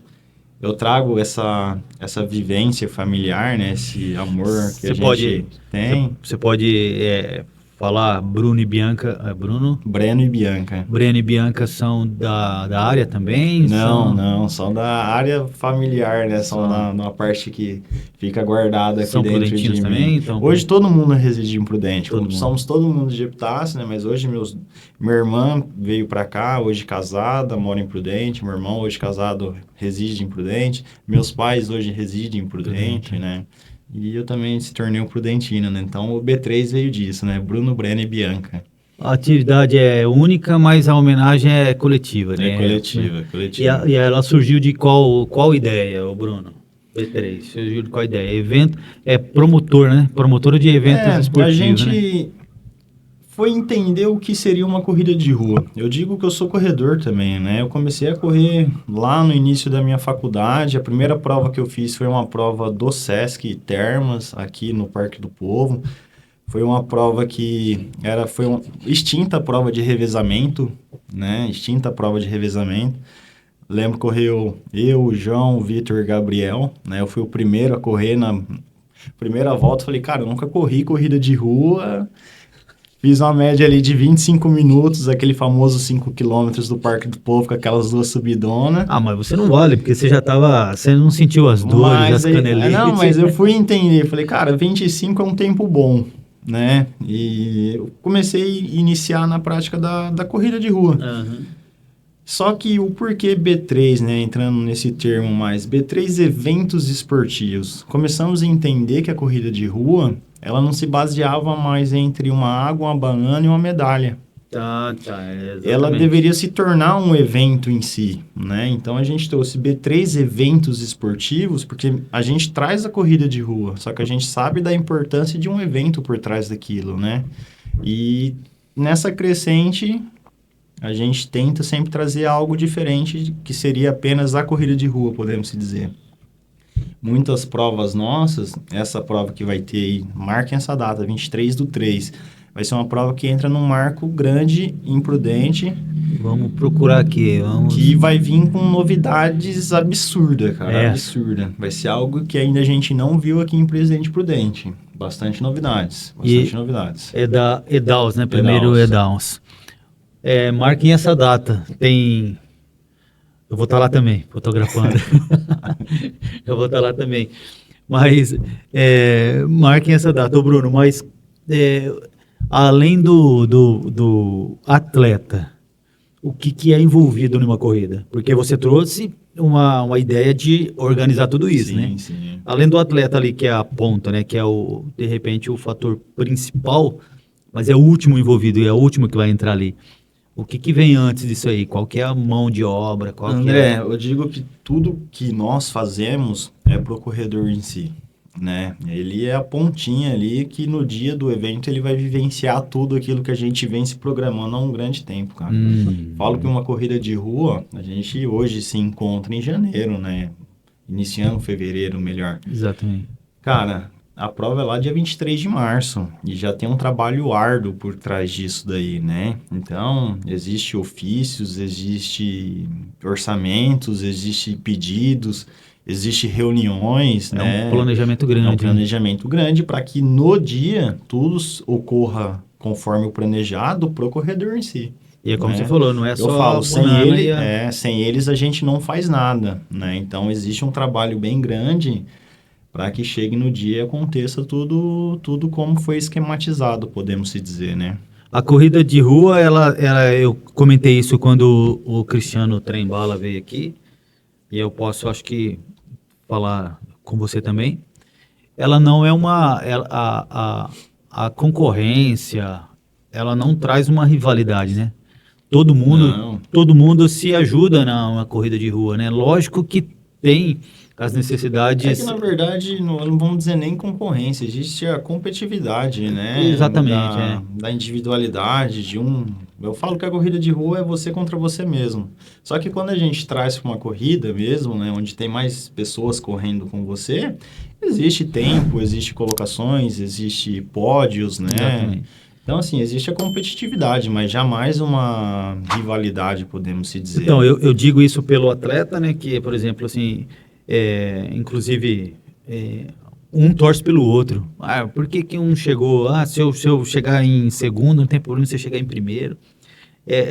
eu trago essa vivência familiar, né? Esse amor que a gente tem. Você pode falar Bruno e Bianca. Bruno? Breno e Bianca. Breno e Bianca são da área também? Não, são da área familiar, né? São na parte que fica guardada aqui são dentro de prudentinos mim. Também? Então, hoje todo mundo reside em Prudente. Somos todo mundo de Epitácio, né? Mas hoje minha irmã veio para cá, hoje casada, mora em Prudente. Meu irmão, hoje casado, reside em Prudente. Meus pais hoje residem em Prudente, né? E eu também se tornei um prudentino, né? Então o B3 veio disso, né? Bruno, Breno e Bianca. A atividade é única, mas a homenagem é coletiva, né? É coletiva. E ela surgiu de qual ideia, o Bruno? B3, surgiu de qual ideia? Evento, promotor, né? Promotor de eventos esportivos, a gente né? foi entender o que seria uma corrida de rua. Eu digo que eu sou corredor também, né? Eu comecei a correr lá no início da minha faculdade. A primeira prova que eu fiz foi uma prova do Sesc Termas, aqui no Parque do Povo. Foi uma prova que foi uma extinta prova de revezamento, né? Extinta prova de revezamento. Lembro que correu eu, o João, o Vitor e o Gabriel, né? Eu fui o primeiro a correr na primeira volta. Falei, cara, eu nunca corri corrida de rua. Fiz uma média ali de 25 minutos, aquele famoso 5 quilômetros do Parque do Povo, com aquelas duas subidonas. Ah, mas você não vale, porque você não sentiu as dores, as canelites. Não, mas eu fui entender, falei, cara, 25 é um tempo bom, né? E eu comecei a iniciar na prática da corrida de rua. Uhum. Só que o porquê B3, né? Entrando nesse termo mais, B3 eventos esportivos. Começamos a entender que a corrida de rua, ela não se baseava mais entre uma água, uma banana e uma medalha. Ela deveria se tornar um evento em si, né? Então, a gente trouxe B3 eventos esportivos, porque a gente traz a corrida de rua, só que a gente sabe da importância de um evento por trás daquilo, né? E nessa crescente, a gente tenta sempre trazer algo diferente, que seria apenas a corrida de rua, podemos dizer. Muitas provas nossas, essa prova que vai ter aí, marquem essa data, 23/3, vai ser uma prova que entra num marco grande, imprudente. Vamos procurar aqui, que vai vir com novidades absurdas, cara, absurda. Vai ser algo que ainda a gente não viu aqui em Presidente Prudente. Bastante novidades, novidades. É da EDAUS, né? Primeiro EDAUS. Marquem essa data, eu vou estar lá também, fotografando. Eu vou estar lá também. Mas marquem essa data, ô Bruno. Mas além do atleta, o que é envolvido numa corrida? Porque você trouxe uma ideia de organizar tudo isso, né? Sim. Além do atleta ali, que é a ponta, né? Que é, de repente, o fator principal, mas é o último envolvido e é o último que vai entrar ali. O que vem antes disso aí? Qual que é a mão de obra? André, eu digo que tudo que nós fazemos é pro corredor em si, né? Ele é a pontinha ali que no dia do evento ele vai vivenciar tudo aquilo que a gente vem se programando há um grande tempo, cara. Falo que uma corrida de rua, a gente hoje se encontra em janeiro, né? Iniciando fevereiro, melhor. Exatamente. Cara, a prova é lá dia 23 de março e já tem um trabalho árduo por trás disso daí, né? Então, existe ofícios, existe orçamentos, existe pedidos, existe reuniões, né? É um planejamento grande. É um planejamento grande para que no dia tudo ocorra conforme o planejado pro corredor em si. E é como né? você falou, não é Eu só falo, a banana e a... sem eles a gente não faz nada, né? Então existe um trabalho bem grande para que chegue no dia e aconteça tudo como foi esquematizado, podemos se dizer, né? A corrida de rua, eu comentei isso quando o Cristiano Trembala veio aqui, e eu posso, acho que, falar com você também. Ela não é a concorrência, ela não traz uma rivalidade, né? Todo mundo, Não. todo mundo se ajuda na corrida de rua, né? Lógico que tem as É que, necessidades. na verdade, não vamos dizer nem concorrência, existe a competitividade, né? Exatamente, é. Da individualidade de um. Eu falo que a corrida de rua é você contra você mesmo. Só que quando a gente traz para uma corrida mesmo, né, onde tem mais pessoas correndo com você, existe tempo, existe colocações, existe pódios, né? Exatamente. Então, assim, existe a competitividade, mas jamais uma rivalidade, podemos se dizer. Então, eu digo isso pelo atleta, né? Que, por exemplo, assim, inclusive, um torce pelo outro. Ah, por que que um chegou? Ah, se eu chegar em segundo, não tem problema se você chegar em primeiro.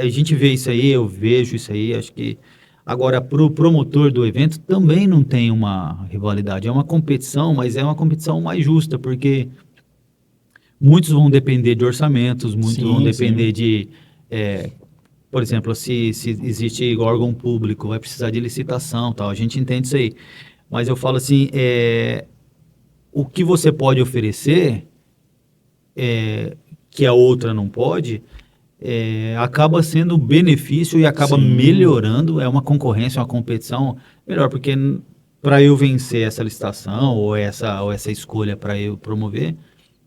A gente vê isso aí, eu vejo isso aí, acho que... Agora, para o promotor do evento, também não tem uma rivalidade. É uma competição, mas é uma competição mais justa, porque muitos vão depender de orçamentos, muitos vão Sim, sim. depender de... é, por exemplo, se existe órgão público, vai precisar de licitação, tal. A gente entende isso aí. Mas eu falo assim, o que você pode oferecer, que a outra não pode, acaba sendo um benefício e acaba Sim. melhorando. É uma concorrência, uma competição melhor, porque para eu vencer essa licitação ou essa escolha para eu promover,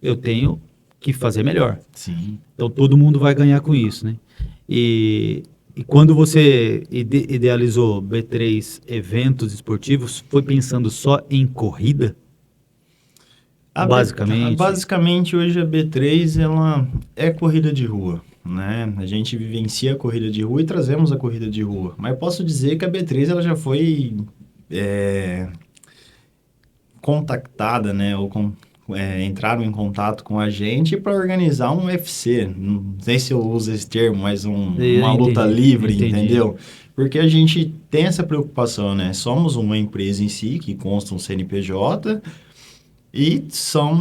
eu tenho que fazer melhor. Sim. Então todo mundo vai ganhar com isso, né? E quando você idealizou B3 eventos esportivos, foi pensando só em corrida? Basicamente? Basicamente, hoje a B3 ela é corrida de rua, né? A gente vivencia a corrida de rua e trazemos a corrida de rua. Mas posso dizer que a B3 ela já foi é, contactada, né? Entraram em contato com a gente para organizar um UFC. Não sei se eu uso esse termo, mas Eu uma luta entendi, livre, entendi. entendeu? Porque a gente tem essa preocupação, né? Somos uma empresa em si que consta um CNPJ. E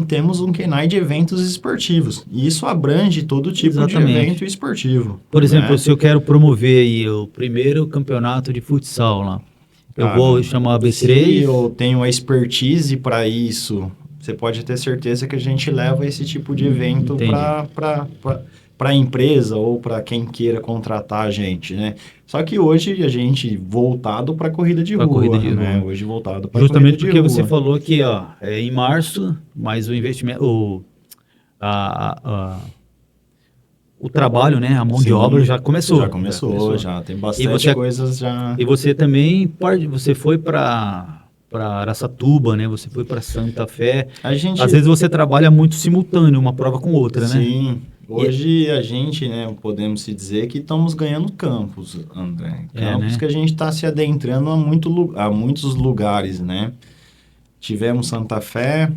temos um KENAI de eventos esportivos. E isso abrange todo tipo de Exatamente. evento esportivo, Por exemplo, né? se eu quero promover aí o primeiro campeonato de futsal lá, eu Cara, vou chamar a se B3. eu tenho a expertise para isso, você pode ter certeza que a gente leva esse tipo de evento Entendi. para a empresa ou para quem queira contratar a gente, né? Só que hoje a gente voltado para corrida de Para corrida rua, de né? rua. Hoje voltado para corrida Justamente de porque você rua. falou que ó, é em março, mas o investimento, a, o trabalho, né, a mão de obra Sim, já já começou, já começou, começou. já tem E bastante você, coisas já. e você também você foi para Araçatuba, né? Você foi para Santa Fé. A Às gente, vezes você trabalha muito simultâneo, uma prova com outra, né? sim, E, hoje a gente, né, podemos se dizer que estamos ganhando campos, André. Campos que né? a gente está se adentrando a muitos lugares, né? Tivemos Santa Fé,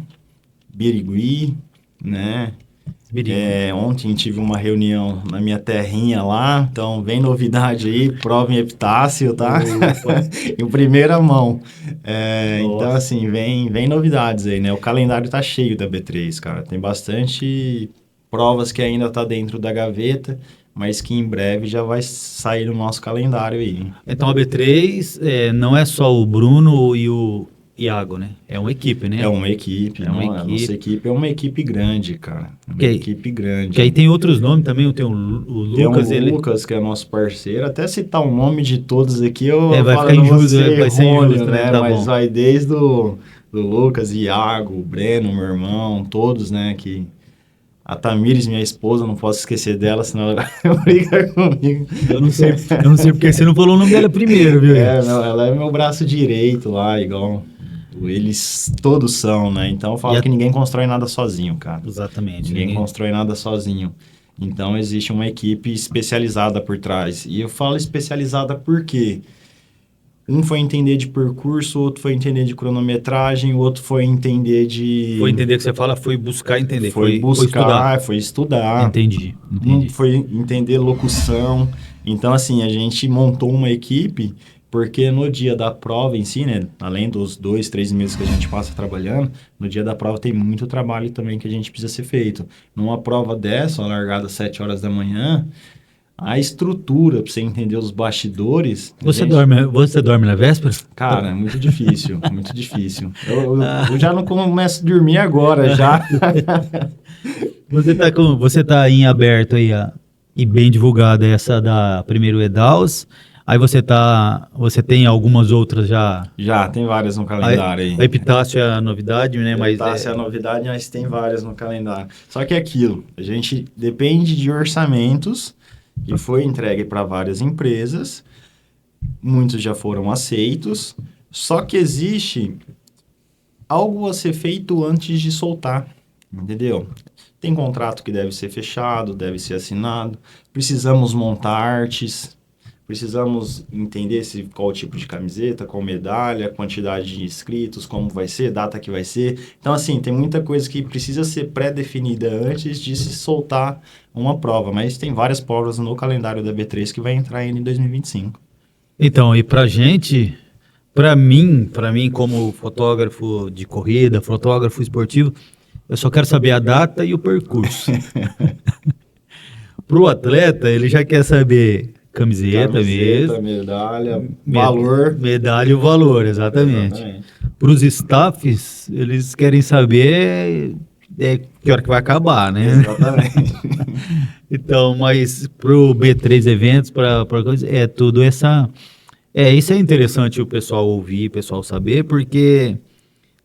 Birigui, né? Birigui. Ontem tive uma reunião na minha terrinha lá, então vem novidade aí, prova em epitácio, tá? Opa, Em primeira mão. Então, nossa. assim, vem novidades aí, né? O calendário tá cheio da B3, cara. Tem bastante provas que ainda tá dentro da gaveta, mas que em breve já vai sair no nosso calendário aí. Então a B3 não é só o Bruno e o Iago, né? É uma equipe, É né? uma equipe, É uma não, a nossa equipe. equipe é uma equipe grande, cara. Uma Que, equipe que aí grande. tem outros nomes também, tem o Tem o Lucas, ele Lucas, que é nosso parceiro. Até citar o nome de todos aqui, eu vai falo, ficar eu não vou injusto, ser vai ser errôneo, injusto, né? né? Tá Mas bom. vai desde do Lucas, Iago, o Breno, meu irmão, todos, né? Que a Tamires, minha esposa, não posso esquecer dela, senão ela vai brigar comigo. Eu não sei porque você não falou o nome dela primeiro, viu, Ian? Ela é meu braço direito lá, igual eles todos são, né? Então eu E falo que ninguém constrói nada sozinho, cara. exatamente, Ninguém ninguém. constrói nada sozinho. Então, existe uma equipe especializada por trás. E eu falo especializada porque Um foi entender de percurso, outro foi entender de cronometragem, o outro foi entender de... Foi entender que você fala, foi buscar entender. Foi buscar, foi estudar. Entendi. Foi entender locução. Então, assim, a gente montou uma equipe, porque no dia da prova em si, né, além dos 2, 3 meses que a gente passa trabalhando, no dia da prova tem muito trabalho também que a gente precisa ser feito. Numa prova dessa, largada às 7 horas da manhã, a estrutura, para você entender os bastidores... Você dorme na véspera? Cara, é muito difícil, muito difícil. Eu já não começo a dormir agora, já. Você tá em aberto aí, e bem divulgada essa da primeiro Edaus. Aí você tem algumas outras já. Já, tem várias no calendário aí. A Epitácio é a novidade, né? A Epitácio é a novidade, mas tem várias no calendário. Só que é aquilo, a gente depende de orçamentos que foi entregue para várias empresas, muitos já foram aceitos, só que existe algo a ser feito antes de soltar, entendeu? Tem contrato que deve ser fechado, deve ser assinado, precisamos montar artes, precisamos entender qual tipo de camiseta, qual medalha, quantidade de inscritos, como vai ser, data que vai ser. Então, assim, tem muita coisa que precisa ser pré-definida antes de se soltar uma prova, mas tem várias provas no calendário da B3 que vai entrar ainda em 2025. Então, e para mim como fotógrafo de corrida, fotógrafo esportivo, eu só quero saber a data e o percurso. Para o atleta, ele já quer saber camiseta mesmo. Medalha, valor. Medalha e o valor, exatamente. Para os staffs, eles querem saber que hora que vai acabar, né? Exatamente. Então, mas para o B3 Eventos, para coisa, tudo essa... isso é interessante o pessoal ouvir, o pessoal saber, porque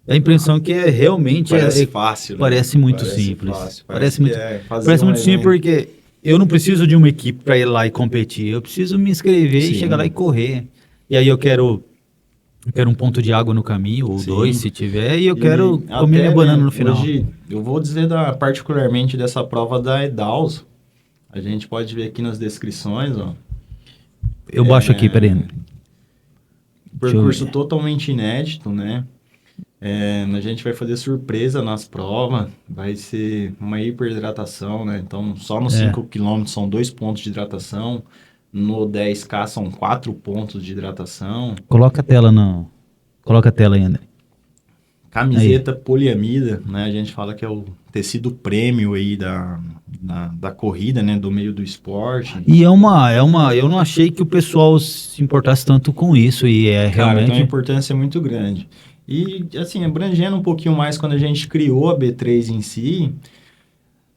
a impressão que realmente... Parece fácil, né? Parece muito simples. Fácil. Parece muito simples porque eu não preciso de uma equipe para ir lá e competir. Eu preciso me inscrever e chegar lá e correr. E aí eu quero um ponto de água no caminho, ou 2 se tiver, e eu quero comer minha banana no final. Hoje, eu vou dizer particularmente dessa prova da Edaus. A gente pode ver aqui nas descrições, ó. Eu baixo aqui, peraí. Percurso totalmente inédito, né? A gente vai fazer surpresa nas provas, vai ser uma hiperidratação, né? Então, só nos 5 km são 2 pontos de hidratação, no 10K são 4 pontos de hidratação. Coloca a tela aí, André. Camiseta poliamida, né? A gente fala que é o tecido premium aí da corrida, né? Do meio do esporte. E eu não achei que o pessoal se importasse tanto com isso, e realmente... Tem uma importância muito grande. E, assim, abrangendo um pouquinho mais, quando a gente criou a B3 em si,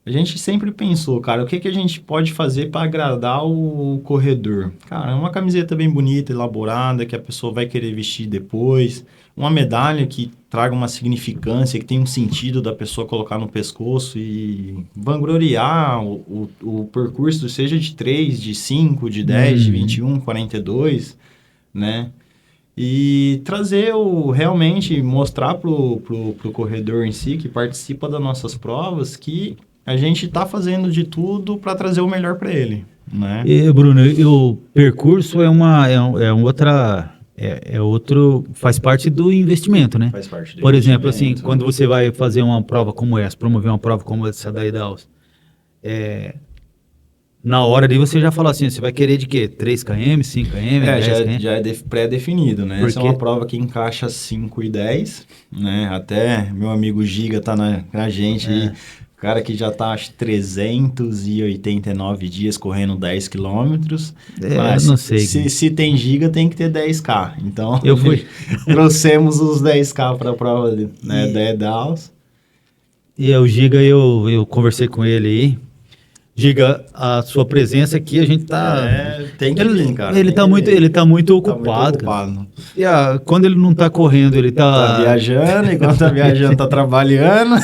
a gente sempre pensou, cara, o que a gente pode fazer para agradar o corredor? Cara, uma camiseta bem bonita, elaborada, que a pessoa vai querer vestir depois, uma medalha que traga uma significância, que tenha um sentido da pessoa colocar no pescoço e vangloriar o percurso, seja de 3, de 5, de 10, de 21, 42, né? E trazer realmente mostrar pro corredor em si, que participa das nossas provas, que a gente está fazendo de tudo para trazer o melhor para ele, né? E, Bruno, o percurso outro, faz parte do investimento, né? Faz parte do Por exemplo, assim, quando você vai fazer uma prova como essa, promover uma prova como essa da Edaus, na hora ali você já fala assim, você vai querer de quê? 3 km, 5 km, 10 km? Já é pré-definido, né? Essa é uma prova que encaixa 5 e 10, né? Até meu amigo Giga tá na gente aí, cara que já tá acho 389 dias correndo 10 quilômetros. Mas não sei. Se tem Giga, tem que ter 10K. Então, eu fui. trouxemos os 10K para a prova, né, da Edaus. E o Giga, eu conversei com ele aí. Giga, a sua presença aqui, a gente tá... tem que vir, cara. Ele tá muito ocupado. E, quando ele não tá correndo, ele tá... Tá viajando, e quando tá viajando, tá trabalhando.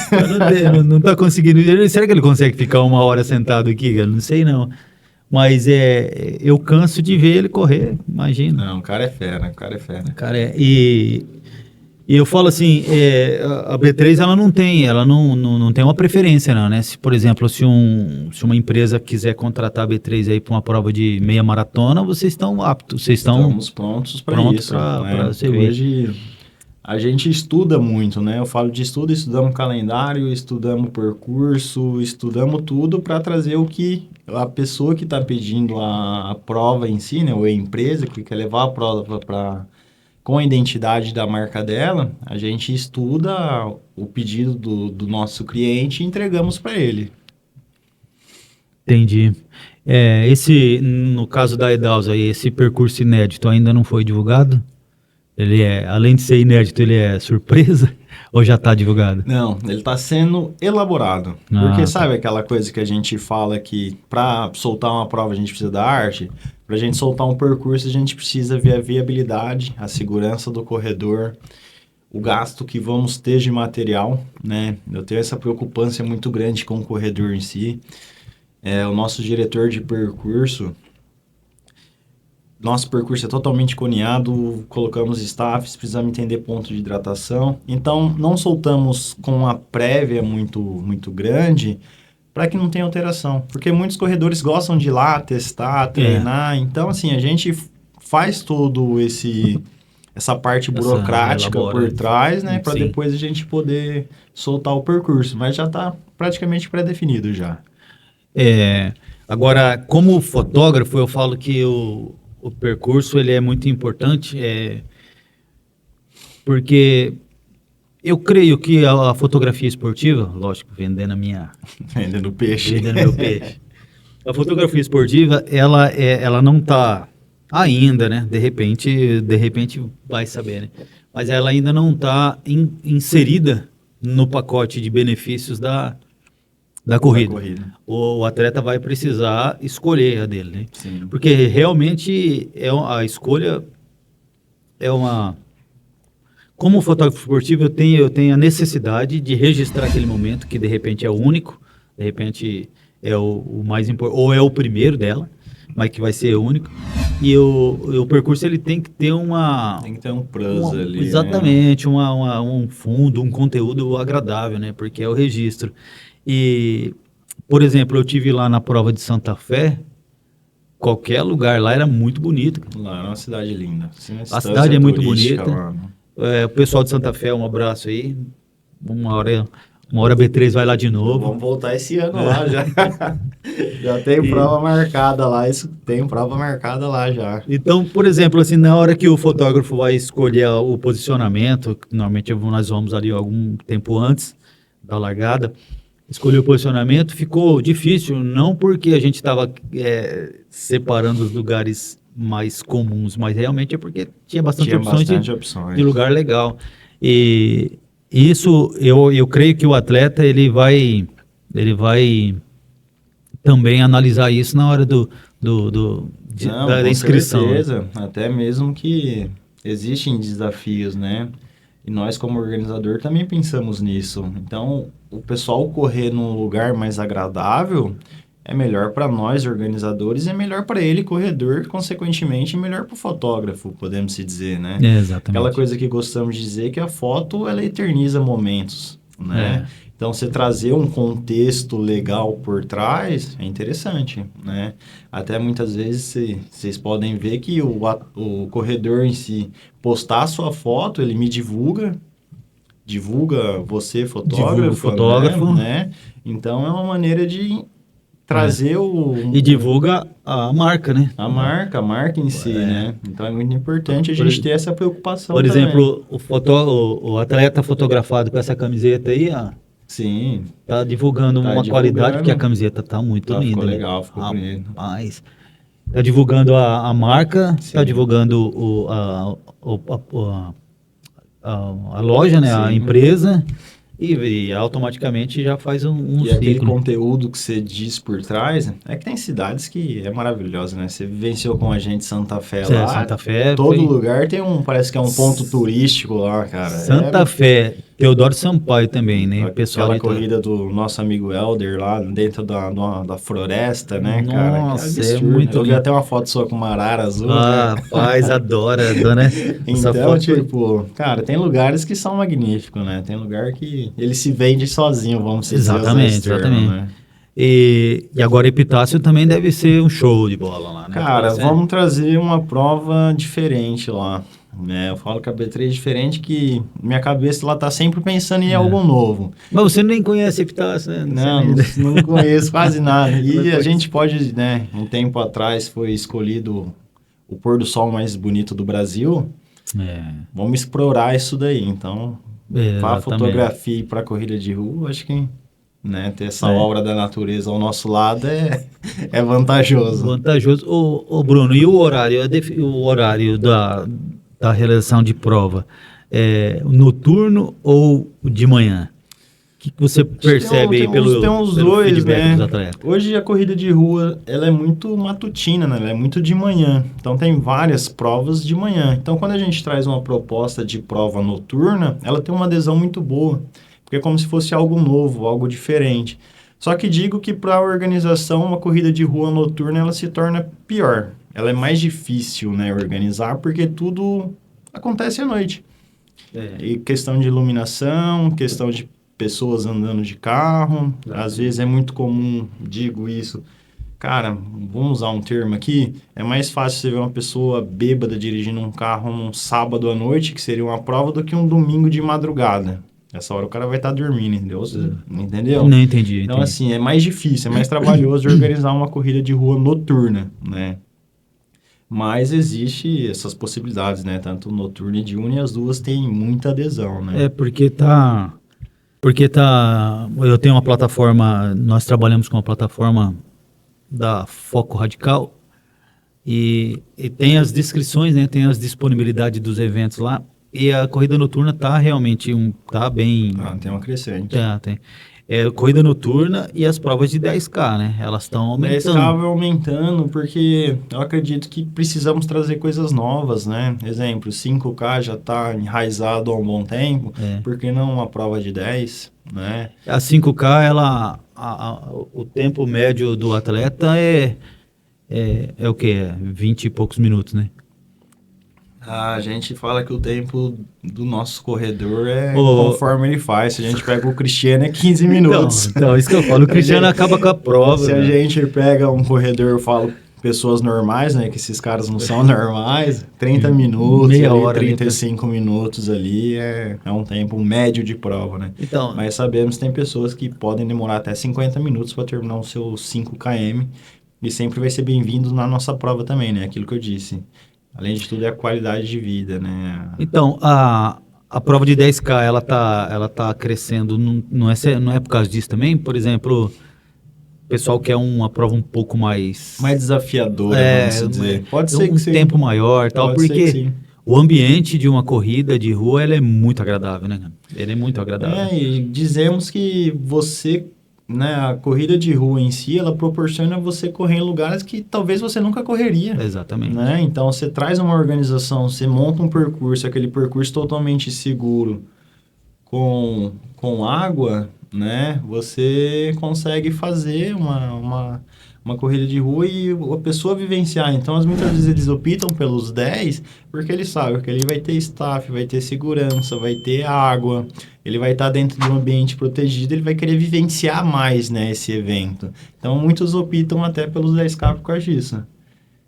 Não tá conseguindo... Será que ele consegue ficar 1 hora sentado aqui? Eu não sei, não. Mas eu canso de ver ele correr, imagina. Não, o cara é fera, E E eu falo assim, a B3 ela não tem uma preferência não, né? Se, por exemplo, se uma empresa quiser contratar a B3 aí para uma prova de meia maratona, vocês estão aptos, vocês estão Estamos prontos para prontos isso, para né? servir. Hoje a gente estuda muito, né? Eu falo de estudo, estudamos calendário, estudamos percurso, estudamos tudo para trazer o que a pessoa que está pedindo a prova em si, né? Ou a empresa que quer levar a prova para com a identidade da marca dela, a gente estuda o pedido do nosso cliente e entregamos para ele. Entendi. No caso da Edaus aí, esse percurso inédito ainda não foi divulgado? Ele além de ser inédito, ele é surpresa ou já está divulgado? Não, ele está sendo elaborado. Porque Tá. sabe aquela coisa que a gente fala que para soltar uma prova a gente precisa da arte? Para a gente soltar um percurso a gente precisa ver a viabilidade, a segurança do corredor, o gasto que vamos ter de material, né? Eu tenho essa preocupância muito grande com o corredor em si. O nosso diretor de percurso, nosso percurso é totalmente coneado, colocamos staffs, precisamos entender ponto de hidratação. Então, não soltamos com uma prévia muito grande para que não tenha alteração. Porque muitos corredores gostam de ir lá, testar, treinar. Então, assim, a gente faz todo essa parte burocrática por trás, né? Para depois a gente poder soltar o percurso. Mas já está praticamente pré-definido já. Agora, como fotógrafo, eu falo que o percurso ele é muito importante, porque eu creio que a fotografia esportiva, lógico, vendendo Vendendo peixe. Vendendo meu peixe. A fotografia esportiva, ela não está ainda, né? De repente vai saber, né? Mas ela ainda não está inserida no pacote de benefícios da corrida. O atleta vai precisar escolher a dele, né? Sim. Porque realmente a escolha é uma... Como fotógrafo esportivo, eu tenho a necessidade de registrar aquele momento que de repente é o único, de repente é o mais importante, ou é o primeiro dela, mas que vai ser único. E o percurso ele tem que ter Tem que ter um plus ali, exatamente, né? Um fundo, um conteúdo agradável, né? Porque é o registro. E, por exemplo, eu tive lá na prova de Santa Fé, qualquer lugar lá era muito bonito. Lá é uma cidade linda. A cidade é muito bonita. O pessoal de Santa Fé, um abraço aí. Uma hora a B3 vai lá de novo. Vamos voltar esse ano lá já. Já tem prova marcada lá, tem prova marcada lá já. Então, por exemplo, assim, na hora que o fotógrafo vai escolher o posicionamento, normalmente nós vamos ali algum tempo antes da largada, escolher o posicionamento, ficou difícil, não porque a gente estava separando os lugares mais comuns, mas realmente é porque tinha bastante opções de lugar legal. E isso, eu creio que o atleta ele vai também analisar isso na hora da inscrição. Com certeza, né? Até mesmo que existem desafios, né? E nós, como organizador, também pensamos nisso. Então, o pessoal correr num lugar mais agradável é melhor para nós, organizadores, e é melhor para ele, corredor, consequentemente, melhor para o fotógrafo, podemos se dizer, né? Exatamente. Aquela coisa que gostamos de dizer que a foto, ela eterniza momentos, né? Então, você trazer um contexto legal por trás é interessante, né? Até muitas vezes vocês podem ver que o corredor em si postar a sua foto, ele me divulga você, fotógrafo, né? Então, é uma maneira de trazer E divulga a marca, né? A marca em si, né? Então, é muito importante a gente ter essa preocupação Por também. exemplo, o atleta fotografado com essa camiseta aí, sim, tá divulgando uma qualidade, porque a camiseta tá muito linda. Ficou legal, ficou bonito. Mas tá divulgando a marca, sim. Tá divulgando a loja, né? Sim. A empresa, e automaticamente já faz um ciclo. Aquele conteúdo que você diz por trás, é que tem cidades que é maravilhosa, né? Você vivenciou com a gente Santa Fé lá. Santa Fé. Todo lugar tem parece que é um ponto turístico lá, cara. Santa Fé Teodoro Sampaio também, né? Pessoal Aquela corrida do nosso amigo Helder lá dentro da floresta, né, cara? Que Nossa, é absurdo. muito Eu vi lindo. até uma foto sua com uma arara azul, né? Ah, rapaz, adora, né? Essa Então, foto foi... tipo, cara, tem lugares que são magníficos, né? Tem lugar que ele se vende sozinho, vamos dizer, usar esse Exatamente, termo, exatamente. né? E agora Epitácio também deve ser um show de bola lá, né? Cara, Epitácio vamos trazer uma prova diferente lá, né? Eu falo que a B3 é diferente, que minha cabeça lá tá sempre pensando em algo novo. Mas você nem conhece Epitácio, né? Não conheço quase nada. Não E a conhece. gente pode, né? Um tempo atrás foi escolhido o pôr do sol mais bonito do Brasil. É, Vamos explorar isso daí. Então, para exatamente. fotografia e para corrida de rua, acho que, né, ter essa É. obra da natureza ao nosso lado é vantajoso. Vantajoso. Ô, Bruno, e o horário? O horário da realização de prova? É noturno ou de manhã? O que você percebe aí Tem uns pelo dois, feedback né? dos atletas? Hoje a corrida de rua, ela é muito matutina, né? Ela é muito de manhã. Então tem várias provas de manhã. Então quando a gente traz uma proposta de prova noturna, ela tem uma adesão muito boa, porque é como se fosse algo novo, algo diferente. Só que digo que para a organização, uma corrida de rua noturna, ela se torna pior. Ela é mais difícil, né, organizar, porque tudo acontece à noite. E questão de iluminação, questão de pessoas andando de carro. Às vezes é muito comum, digo isso, cara, vamos usar um termo aqui, é mais fácil você ver uma pessoa bêbada dirigindo um carro num sábado à noite, que seria uma prova, do que um domingo de madrugada. Essa hora o cara vai estar dormindo, entendeu? Entendeu? Não entendi. Então, assim, é mais difícil, é mais trabalhoso de organizar uma corrida de rua noturna, né? Mas existe essas possibilidades, né? Tanto noturna e diurna, e as duas têm muita adesão, né? É porque tá. Eu tenho uma plataforma, nós trabalhamos com uma plataforma da Foco Radical e tem as descrições, né? Tem as disponibilidades dos eventos lá. E a corrida noturna tá realmente tá bem. Tem uma crescente. Tem. É corrida noturna e as provas de 10K, né? Elas estão aumentando. 10K vai aumentando porque eu acredito que precisamos trazer coisas novas, né? Exemplo, 5K já está enraizado há um bom tempo, por que não uma prova de 10, né? A 5K, o tempo médio do atleta é o quê? 20 e poucos minutos, né? A gente fala que o tempo do nosso corredor conforme ele faz. Se a gente pega o Cristiano, é 15 minutos. Então, isso que eu falo. O Cristiano acaba com a prova. Se a gente pega um corredor, eu falo pessoas normais, né? Que esses caras não são normais. 30 minutos, meia hora, 35 minutos ali é um tempo médio de prova, né? Então, mas sabemos que tem pessoas que podem demorar até 50 minutos para terminar o seu 5 km. E sempre vai ser bem-vindo na nossa prova também, né? Aquilo que eu disse. Além de tudo, é a qualidade de vida, né? Então, a prova de 10K, ela tá crescendo, não é por causa disso também? Por exemplo, o pessoal quer uma prova um pouco mais desafiadora, vamos dizer. Pode ser que sim. tempo maior, tal, Pode ser que porque sim. O ambiente de uma corrida de rua, ela é muito agradável, né? Ele é muito agradável. E dizemos que você, né, a corrida de rua em si, ela proporciona você correr em lugares que talvez você nunca correria. Exatamente. Né? Então, você traz uma organização, você monta um percurso, aquele percurso totalmente seguro, com água, né? Você consegue fazer uma corrida de rua e a pessoa vivenciar. Então, muitas vezes eles optam pelos 10 porque eles sabem que ele vai ter staff, vai ter segurança, vai ter água, ele vai estar dentro de um ambiente protegido, ele vai querer vivenciar mais, né, esse evento. Então, muitos optam até pelos 10K por causa disso.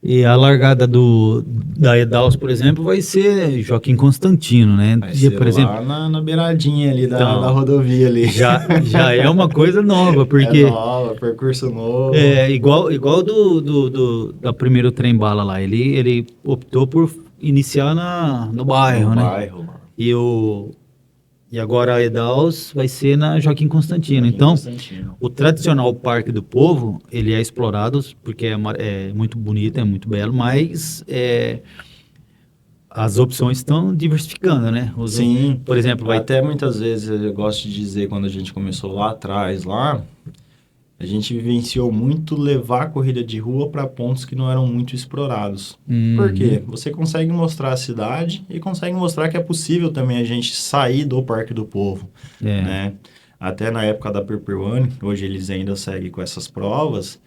E a largada da Edaus, por exemplo, vai ser Joaquim Constantino, né? Vai ser por exemplo, lá na beiradinha ali da rodovia ali. Já é uma coisa nova, porque... É nova, percurso novo. É igual da primeiro trem-bala lá. Ele optou por iniciar no bairro, né? E agora a Edaus vai ser na Joaquim Constantino. Então, o tradicional Parque do Povo, ele é explorado porque é muito bonito, é muito belo, mas as opções estão diversificando, né? Sim. Por exemplo, até muitas vezes eu gosto de dizer, quando a gente começou lá atrás, a gente vivenciou muito levar a corrida de rua para pontos que não eram muito explorados. Por quê? Você consegue mostrar a cidade e consegue mostrar que é possível também a gente sair do Parque do Povo, né? Até na época da Purple One, hoje eles ainda seguem com essas provas.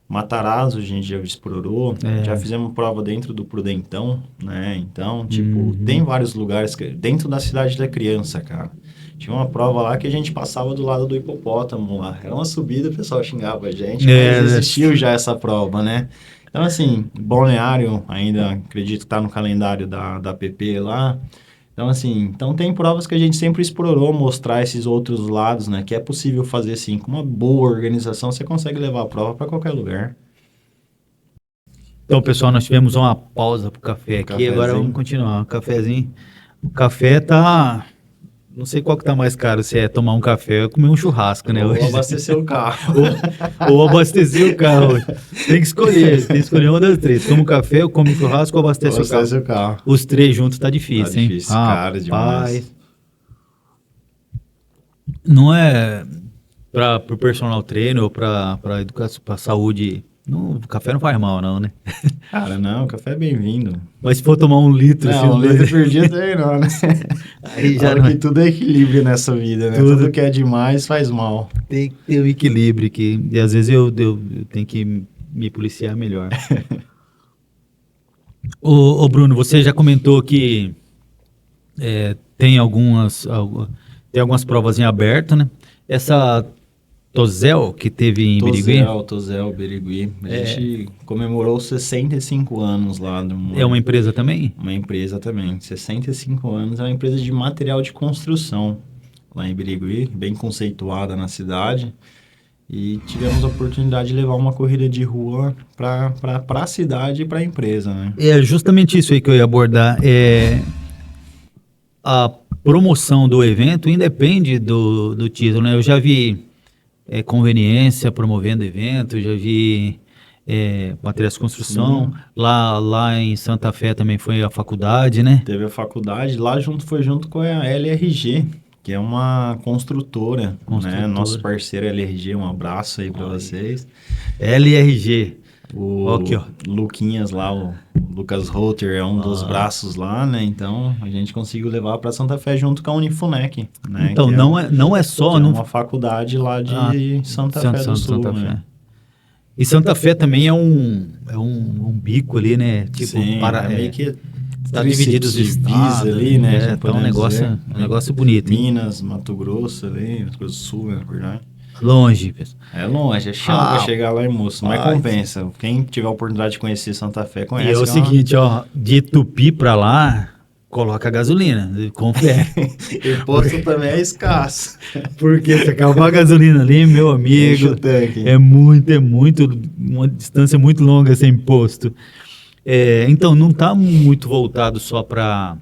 Matarazzo a gente já explorou, já fizemos prova dentro do Prudentão, né? Então, tipo, tem vários lugares dentro da cidade da criança, cara. Tinha uma prova lá que a gente passava do lado do hipopótamo lá. Era uma subida, o pessoal xingava a gente, mas existiu já essa prova, né? Então, assim, Balneário ainda acredito que está no calendário da PP lá. Então, assim, então tem provas que a gente sempre explorou, mostrar esses outros lados, né? Que é possível fazer, assim, com uma boa organização, você consegue levar a prova para qualquer lugar. Então, pessoal, nós tivemos uma pausa pro café aqui, agora vamos continuar. Um cafezinho. O café tá... Não sei qual que tá mais caro, se é tomar um café ou comer um churrasco, né? Ou hoje. abastecer o carro. ou abastecer o carro. Tem que escolher uma das três. Toma um café, ou come um churrasco ou abastece o carro. Os três juntos tá difícil, hein? Tá difícil, cara, demais. Não é para o personal trainer ou para educação, para saúde. Não, o café não faz mal, não, né? Cara, não, o café é bem-vindo. Mas se for tomar um litro... Não, um litro por dia também não, né? Aí já não... que tudo é equilíbrio nessa vida, né? Tudo que é demais faz mal. Tem que ter um equilíbrio aqui. E às vezes eu tenho que me policiar melhor. Ô Bruno, você já comentou que tem algumas provas em aberto, né? Essa... Tozel, que teve em Birigui? Tozel, Birigui. A gente comemorou 65 anos lá. É uma empresa também? Uma empresa também. 65 anos. É uma empresa de material de construção lá em Birigui, bem conceituada na cidade. E tivemos a oportunidade de levar uma corrida de rua para a cidade e para a empresa, né? É justamente isso aí que eu ia abordar. A promoção do evento independe do título, né? Eu já vi... conveniência promovendo evento, já vi materiais de construção, lá em Santa Fé também foi a faculdade, né? Teve a faculdade, lá foi junto com a LRG, que é uma construtora. Né? Nosso parceiro LRG, um abraço aí para vocês. LRG. Aqui, ó. Luquinhas lá, o Lucas Rotter é um dos braços lá, né? Então, a gente conseguiu levar para Santa Fé junto com a Unifunec, né? Então, não é só... uma faculdade lá de Santa Fé do Sul, Santa né? Fé. E Santa Fé também é um bico ali, né? Tipo, sim, meio que está dividido os estados ali, né? Então, um negócio bonito. Minas, Mato Grosso ali, Mato Grosso do Sul, na verdade. Longe, pessoal. É longe, é chão pra chegar lá em Moço, mas compensa. Quem tiver a oportunidade de conhecer Santa Fé, conhece. E é o seguinte, ó, de Tupi pra lá, coloca gasolina, confere. E posto também é escasso. Porque se acabar a gasolina ali, meu amigo, é muito, uma distância muito longa sem posto. Então, não está muito voltado só para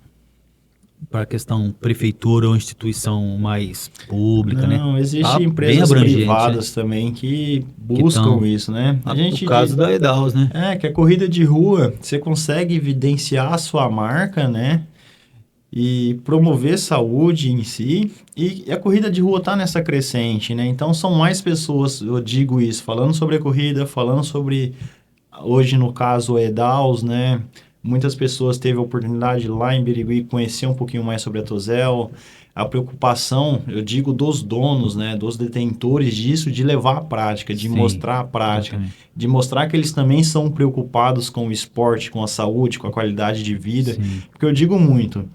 a questão prefeitura ou instituição mais pública, né? Não, existem empresas privadas também que buscam isso, né? No caso da Edaus, né? Que a corrida de rua, você consegue evidenciar a sua marca, né? E promover saúde em si, e a corrida de rua está nessa crescente, né? Então, são mais pessoas, eu digo isso, falando sobre a corrida, falando sobre, hoje no caso, a Edaus, né? Muitas pessoas teve a oportunidade lá em Birigui conhecer um pouquinho mais sobre a Tozel, a preocupação, eu digo, dos donos, né, dos detentores disso, de levar a prática, de mostrar a prática, de mostrar que eles também são preocupados com o esporte, com a saúde, com a qualidade de vida, porque eu digo muito,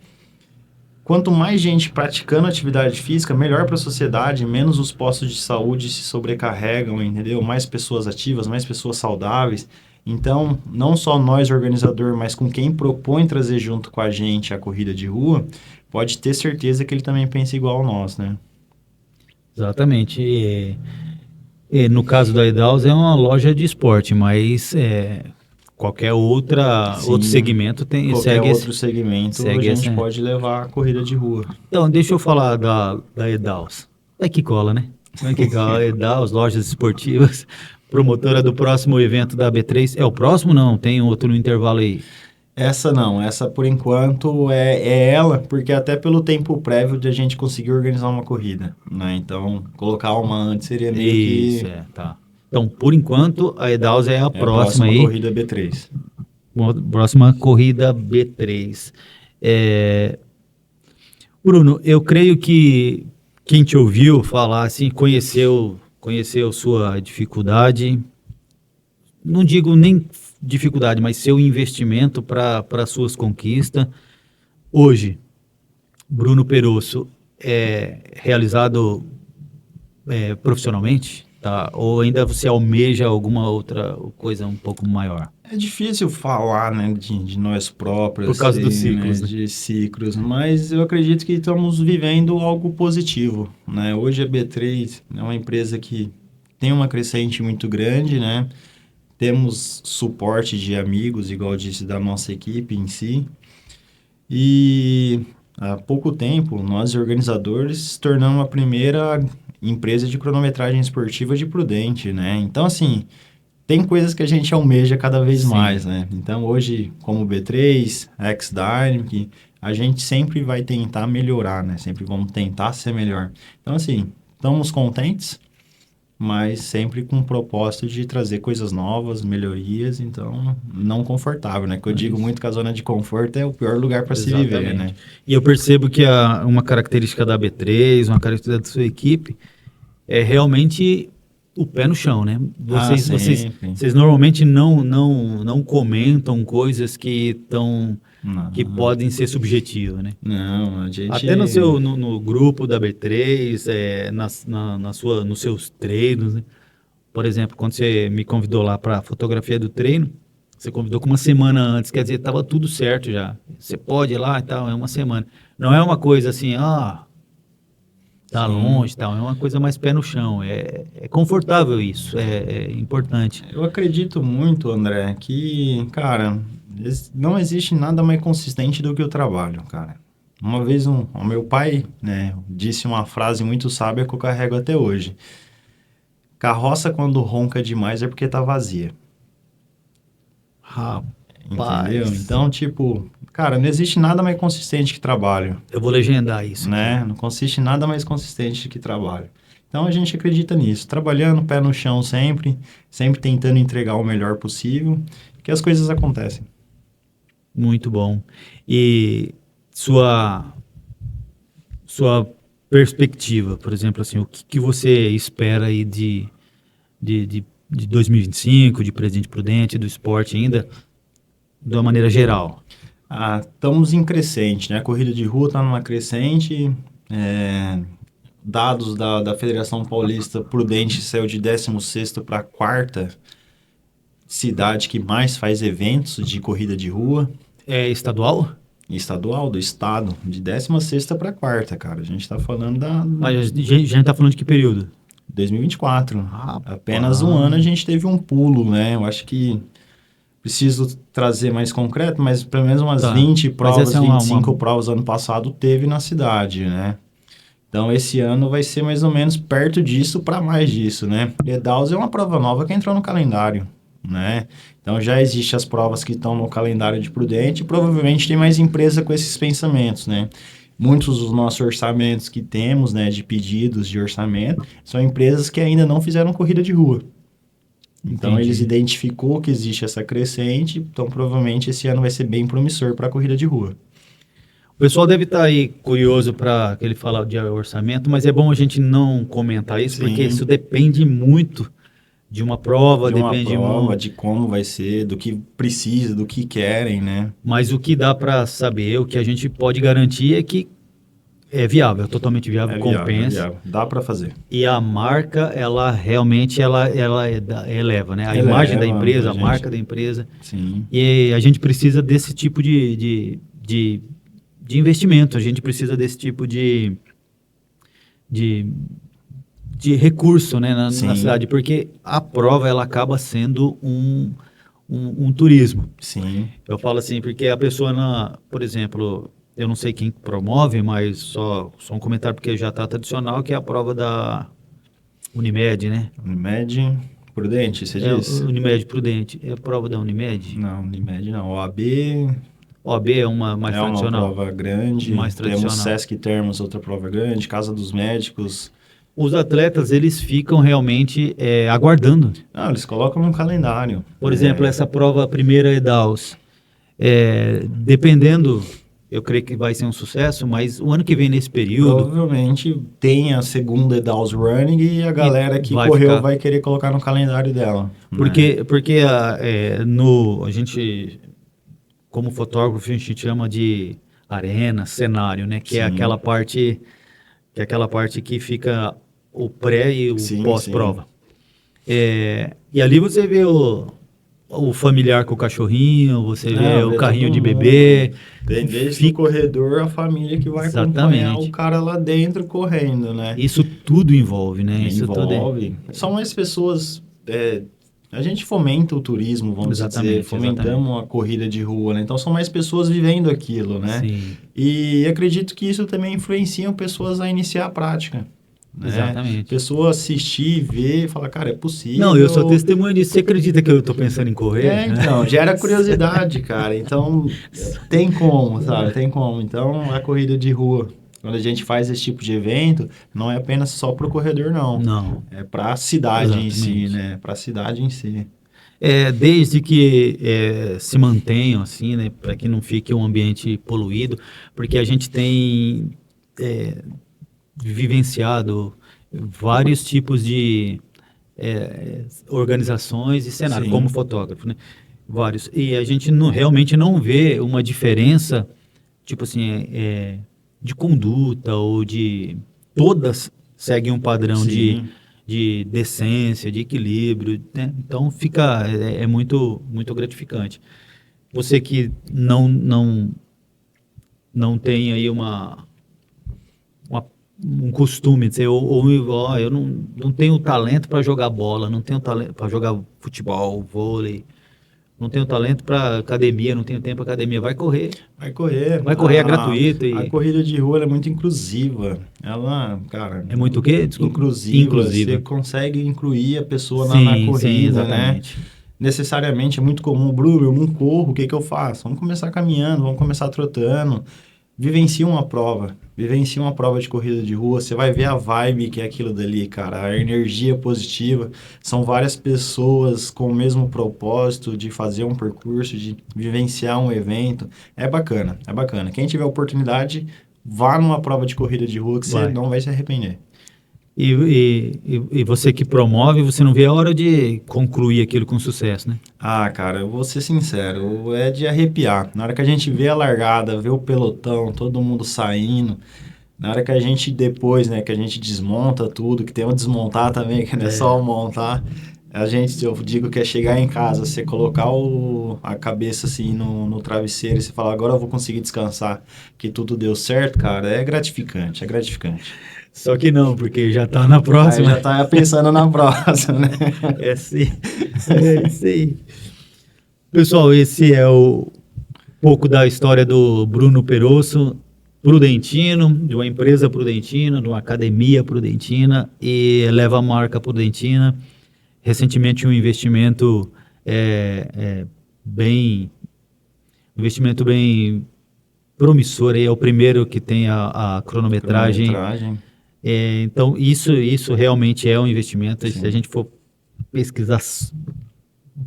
quanto mais gente praticando atividade física, melhor para a sociedade, menos os postos de saúde se sobrecarregam, entendeu? Mais pessoas ativas, mais pessoas saudáveis. Então, não só nós, organizador, mas com quem propõe trazer junto com a gente a corrida de rua, pode ter certeza que ele também pensa igual a nós, né? Exatamente. E no caso da Edaus é uma loja de esporte, mas qualquer outro segmento outro segmento a gente pode levar a corrida de rua. Então, deixa eu falar da Edaus. É que cola, né? É que cola, Edaus, lojas esportivas... Promotora do próximo evento da B3. É o próximo? Não, tem outro no intervalo aí. Essa não, essa por enquanto é ela, porque até pelo tempo prévio de a gente conseguir organizar uma corrida, né? Então, colocar uma antes seria meio Isso, que... tá. Então, por enquanto, a Edaus é a É a próxima aí. corrida B3. Próxima corrida B3. Bruno, eu creio que quem te ouviu falar assim, conheceu sua dificuldade, não digo nem dificuldade, mas seu investimento para suas conquistas. Hoje, Bruno Perosso é realizado profissionalmente, tá? Ou ainda você almeja alguma outra coisa um pouco maior? É difícil falar, né, de nós próprios, Por causa dos assim, ciclos, né? de ciclos, mas eu acredito que estamos vivendo algo positivo, né? Hoje a B3 é uma empresa que tem uma crescente muito grande, né? Temos suporte de amigos, igual eu disse, da nossa equipe em si. E há pouco tempo, nós organizadores tornamos a primeira empresa de cronometragem esportiva de Prudente, né? Então, assim, tem coisas que a gente almeja cada vez Sim. mais, né? Então, hoje, como B3, X-Dynamic, a gente sempre vai tentar melhorar, né? Sempre vamos tentar ser melhor. Então, assim, estamos contentes, mas sempre com o propósito de trazer coisas novas, melhorias, então, não confortável, né? Que eu digo muito que a zona de conforto é o pior lugar para se viver, né? E eu percebo que uma característica da B3, uma característica da sua equipe, é realmente o pé no chão, né? Sempre. Vocês normalmente não comentam coisas que podem ser subjetivas, né? Não, a gente... Até no grupo da B3, nos seus treinos, né? Por exemplo, quando você me convidou lá para a fotografia do treino, você convidou com uma semana antes, quer dizer, estava tudo certo já. Você pode ir lá e tal, é uma semana. Não é uma coisa assim, tá longe e tal, é uma coisa mais pé no chão. É confortável isso, é importante. Eu acredito muito, André, que, cara, não existe nada mais consistente do que o trabalho, cara. Uma vez o meu pai, né, disse uma frase muito sábia que eu carrego até hoje. Carroça quando ronca demais é porque tá vazia. Rapaz. Entendeu? Então, tipo, cara, não existe nada mais consistente que trabalho. Eu vou legendar isso. Né? Não consiste nada mais consistente que trabalho. Então a gente acredita nisso, trabalhando pé no chão sempre, sempre tentando entregar o melhor possível, que as coisas acontecem. Muito bom. E sua perspectiva, por exemplo, assim, o que você espera aí de 2025, de Presidente Prudente, do esporte ainda, de uma maneira geral? Estamos em crescente, né? A corrida de rua está numa crescente. Dados da Federação Paulista, Prudente saiu de 16º para a 4ª cidade que mais faz eventos de corrida de rua. É estadual? Estadual, do estado, de 16ª para a 4ª, cara. A gente está falando Mas a gente está falando de que período? 2024. Rapaz. Apenas um ano a gente teve um pulo, né? Eu acho que preciso trazer mais concreto, mas pelo menos umas 20 provas, 25 provas ano passado teve na cidade, né? Então, esse ano vai ser mais ou menos perto disso para mais disso, né? Edaus é uma prova nova que entrou no calendário, né? Então, já existem as provas que estão no calendário de Prudente e provavelmente tem mais empresa com esses pensamentos, né? Muitos dos nossos orçamentos que temos, né, de pedidos de orçamento, são empresas que ainda não fizeram corrida de rua. Então, Entendi. eles identificou que existe essa crescente, então provavelmente esse ano vai ser bem promissor para a corrida de rua. O pessoal deve estar aí curioso para que ele fale de orçamento, mas é bom a gente não comentar isso, porque isso depende muito de uma prova, depende muito de como vai ser, do que precisa, do que querem, né? Mas o que dá para saber, o que a gente pode garantir é que é viável, é totalmente viável, compensa. Viável. Dá para fazer. E a marca, ela realmente eleva, né? A imagem da empresa, a marca da empresa. Sim. E a gente precisa desse tipo de investimento, a gente precisa desse tipo de recurso, né, na cidade, porque a prova ela acaba sendo um turismo. Sim. Eu falo assim, porque a pessoa, por exemplo, eu não sei quem promove, mas só um comentário porque já está tradicional, que é a prova da Unimed, né? Unimed Prudente, você diz? Unimed Prudente. É a prova da Unimed? Não, Unimed não. OAB é uma mais tradicional. É uma prova grande. Mais tradicional. Temos Sesc Termos, outra prova grande. Casa dos Médicos. os atletas, eles ficam realmente aguardando. Não, eles colocam no calendário. Por exemplo, essa prova primeira EDAUS, dependendo, eu creio que vai ser um sucesso, mas o ano que vem nesse período... Provavelmente tem a segunda EDAUS Running e a galera que correu vai querer colocar no calendário dela. Porque a gente, como fotógrafo, a gente chama de arena, cenário, né? Que é aquela parte que fica o pré e o pós-prova. E ali você vê o familiar com o cachorrinho, você vê o carrinho de bebê. Tem desde o corredor a família que vai acompanhar o cara lá dentro correndo, né? Isso tudo envolve, né? Isso envolve. São mais pessoas... a gente fomenta o turismo, vamos dizer, fomentamos a corrida de rua, né? Então são mais pessoas vivendo aquilo, né? Sim. E acredito que isso também influencia pessoas a iniciar a prática. Né? Exatamente. Pessoa assistir, ver e falar, cara, é possível. Não, eu sou testemunha disso. Você acredita que eu estou pensando em correr? Então, gera curiosidade, cara. Então, tem como, sabe? Tem como. Então, a corrida de rua, quando a gente faz esse tipo de evento, não é apenas só para o corredor, não. Não. É para a cidade em si, né? Para a cidade em si. Desde que se mantenham, assim, né? Para que não fique um ambiente poluído, porque a gente tem vivenciado vários tipos de organizações e cenários, como fotógrafo, né? Vários. E a gente realmente não vê uma diferença, tipo assim, de conduta ou de... Todas seguem um padrão de decência, de equilíbrio, né? Então fica muito muito gratificante. Você que não tem aí um costume de ser eu não tenho talento para jogar bola, não tenho talento para jogar futebol, vôlei, não tenho talento para academia, não tenho tempo para academia, vai correr, é gratuito. A corrida de rua é muito inclusiva. Ela, cara... É muito o quê? Desculpa. Inclusiva. Você consegue incluir a pessoa na corrida, sim, exatamente. Né? Necessariamente é muito comum, Bruno, eu não corro, o que eu faço? Vamos começar caminhando, vamos começar trotando. Vivencie uma prova de corrida de rua, você vai ver a vibe que é aquilo dali, cara, a energia positiva, são várias pessoas com o mesmo propósito de fazer um percurso, de vivenciar um evento, é bacana. Quem tiver oportunidade, vá numa prova de corrida de rua que você não vai se arrepender. E você que promove, você não vê a hora de concluir aquilo com sucesso, né? Ah, cara, eu vou ser sincero, é de arrepiar. Na hora que a gente vê a largada, vê o pelotão, todo mundo saindo, na hora que a gente depois, né, que a gente desmonta tudo, que tem um desmontar também, que não é só montar, eu digo que é chegar em casa, você colocar a cabeça assim no travesseiro e você falar, agora eu vou conseguir descansar, que tudo deu certo, cara, é gratificante. Só que não, porque já tá na próxima. Já tá pensando na próxima, né? Sim. É isso aí. Pessoal, esse é pouco da história do Bruno Perosso, prudentino, de uma empresa prudentina, de uma academia prudentina, e leva a marca prudentina. Recentemente um investimento bem promissor, é o primeiro que tem a cronometragem. Então, isso realmente é um investimento. Sim. Se a gente for pesquisar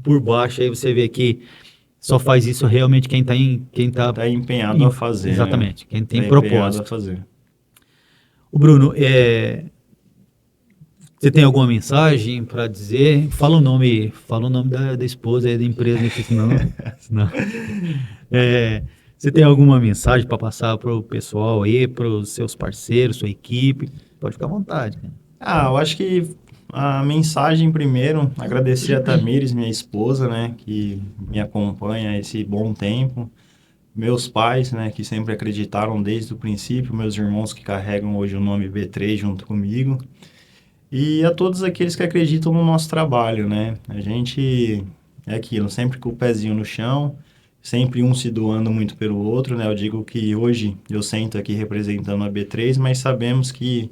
por baixo, aí você vê que só faz isso realmente quem está empenhado a fazer. Exatamente, né? Quem tem propósito. A fazer. O Bruno, você tem alguma mensagem para dizer? Fala o nome da esposa e da empresa, senão. Você tem alguma mensagem para passar para o pessoal aí, para os seus parceiros, sua equipe? Pode ficar à vontade. Cara. Eu acho que a mensagem primeiro, agradecer a Tamires, minha esposa, né, que me acompanha esse bom tempo. Meus pais, né, que sempre acreditaram desde o princípio, meus irmãos que carregam hoje o nome B3 junto comigo. E a todos aqueles que acreditam no nosso trabalho, né? A gente é aquilo, sempre com o pezinho no chão, sempre um se doando muito pelo outro, né? Eu digo que hoje eu sento aqui representando a B3, mas sabemos que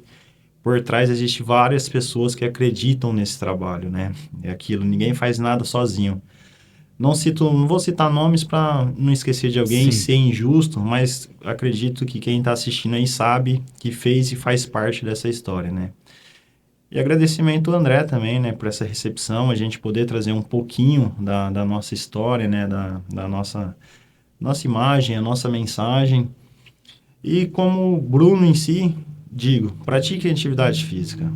por trás existe várias pessoas que acreditam nesse trabalho, né? É aquilo, ninguém faz nada sozinho. Não vou citar nomes para não esquecer de alguém e ser injusto, mas acredito que quem está assistindo aí sabe que fez e faz parte dessa história, né? E agradecimento ao André também, né, por essa recepção, a gente poder trazer um pouquinho da nossa história, né, da nossa imagem, a nossa mensagem. E como Bruno em si, digo, pratique atividade física.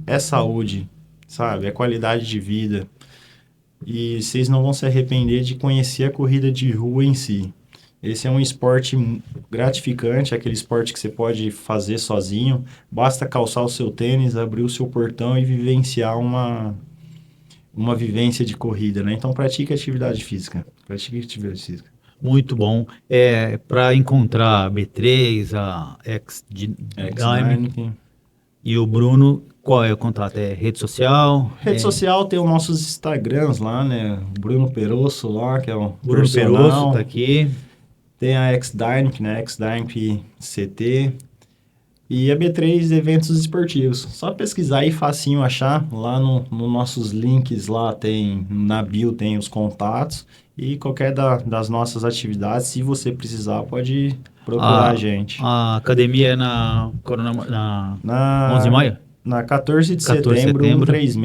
É saúde, sabe? É qualidade de vida. E vocês não vão se arrepender de conhecer a corrida de rua em si. Esse é um esporte gratificante, aquele esporte que você pode fazer sozinho. Basta calçar o seu tênis, abrir o seu portão e vivenciar uma vivência de corrida, né? Então pratique atividade física. Pratique atividade física. Muito bom. Para encontrar a B3, a X-Dynamic e o Bruno, qual é o contato? É rede social? Rede social tem os nossos Instagrams lá, né? Bruno Perosso lá, que é o Bruno personal. Perosso tá aqui. Tem a X-Dynamic, né? X-Dynamic CT. E a B3 Eventos Esportivos. Só pesquisar aí, facinho achar. Lá no nossos links, lá tem, na bio tem os contatos. E qualquer das nossas atividades, se você precisar, pode procurar a gente. A academia é na 11 de maio? Na 14 de setembro, 136.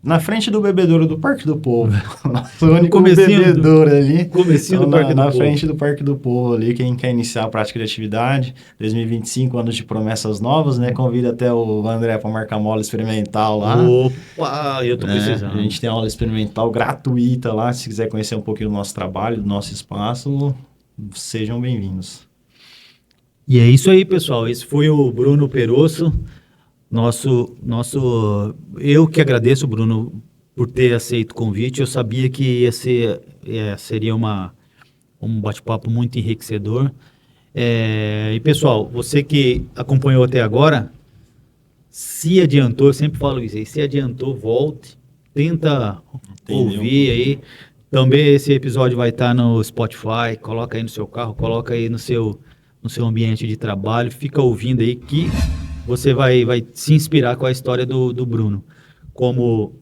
Na frente do bebedouro do Parque do Povo. Nosso único bebedouro ali. Comecinho do Parque do Povo. Na frente do Parque do Povo ali, quem quer iniciar a prática de atividade. 2025, anos de promessas novas, né? Convido até o André para marcar uma aula experimental lá. Opa, eu tô precisando. A gente tem aula experimental gratuita lá. Se quiser conhecer um pouquinho do nosso trabalho, do nosso espaço, sejam bem-vindos. E é isso aí, pessoal. Esse foi o Bruno Perosso. Eu que agradeço, Bruno, por ter aceito o convite. Eu sabia que seria um bate-papo muito enriquecedor. E pessoal, você que acompanhou até agora, se adiantou, eu sempre falo isso aí, se adiantou, volte, tenta ouvir aí. Também esse episódio vai estar no Spotify, coloca aí no seu carro, coloca aí no seu ambiente de trabalho, fica ouvindo aí que você vai se inspirar com a história do Bruno, como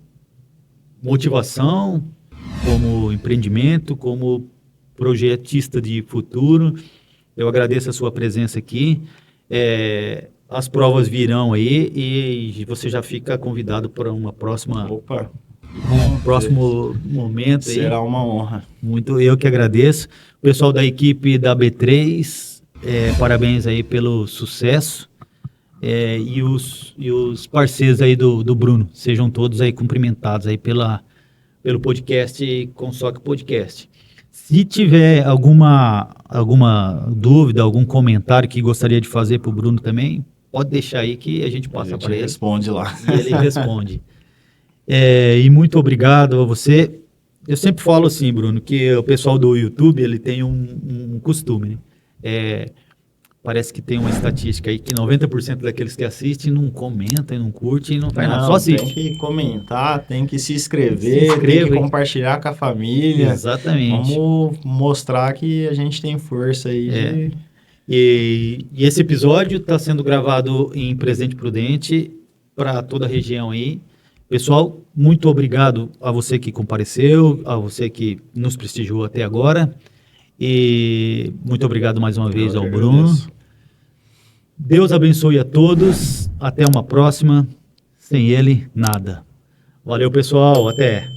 motivação, como empreendimento, como projetista de futuro. Eu agradeço a sua presença aqui. As provas virão aí e você já fica convidado para uma próxima... Opa! Um próximo momento aí. Será uma honra. Muito, eu que agradeço. O pessoal da equipe da B3, parabéns aí pelo sucesso. E os parceiros aí do Bruno, sejam todos aí cumprimentados aí pelo podcast Consoc Podcast. Se tiver alguma dúvida, algum comentário que gostaria de fazer para o Bruno também, pode deixar aí que a gente passa para ele. Responde lá. E ele responde. E muito obrigado a você. Eu sempre falo assim, Bruno, que o pessoal do YouTube, ele tem um costume, né? Parece que tem uma estatística aí que 90% daqueles que assistem não comentam, não curtem, não faz nada, só assiste. Tem que comentar, tem que se inscrever, tem que compartilhar com a família. Exatamente. Vamos mostrar que a gente tem força aí. E esse episódio está sendo gravado em Presidente Prudente para toda a região aí. Pessoal, muito obrigado a você que compareceu, a você que nos prestigiou até agora. E muito obrigado mais uma vez ao Bruno. Deus abençoe a todos. Até uma próxima. Sem ele, nada. Valeu, pessoal. Até.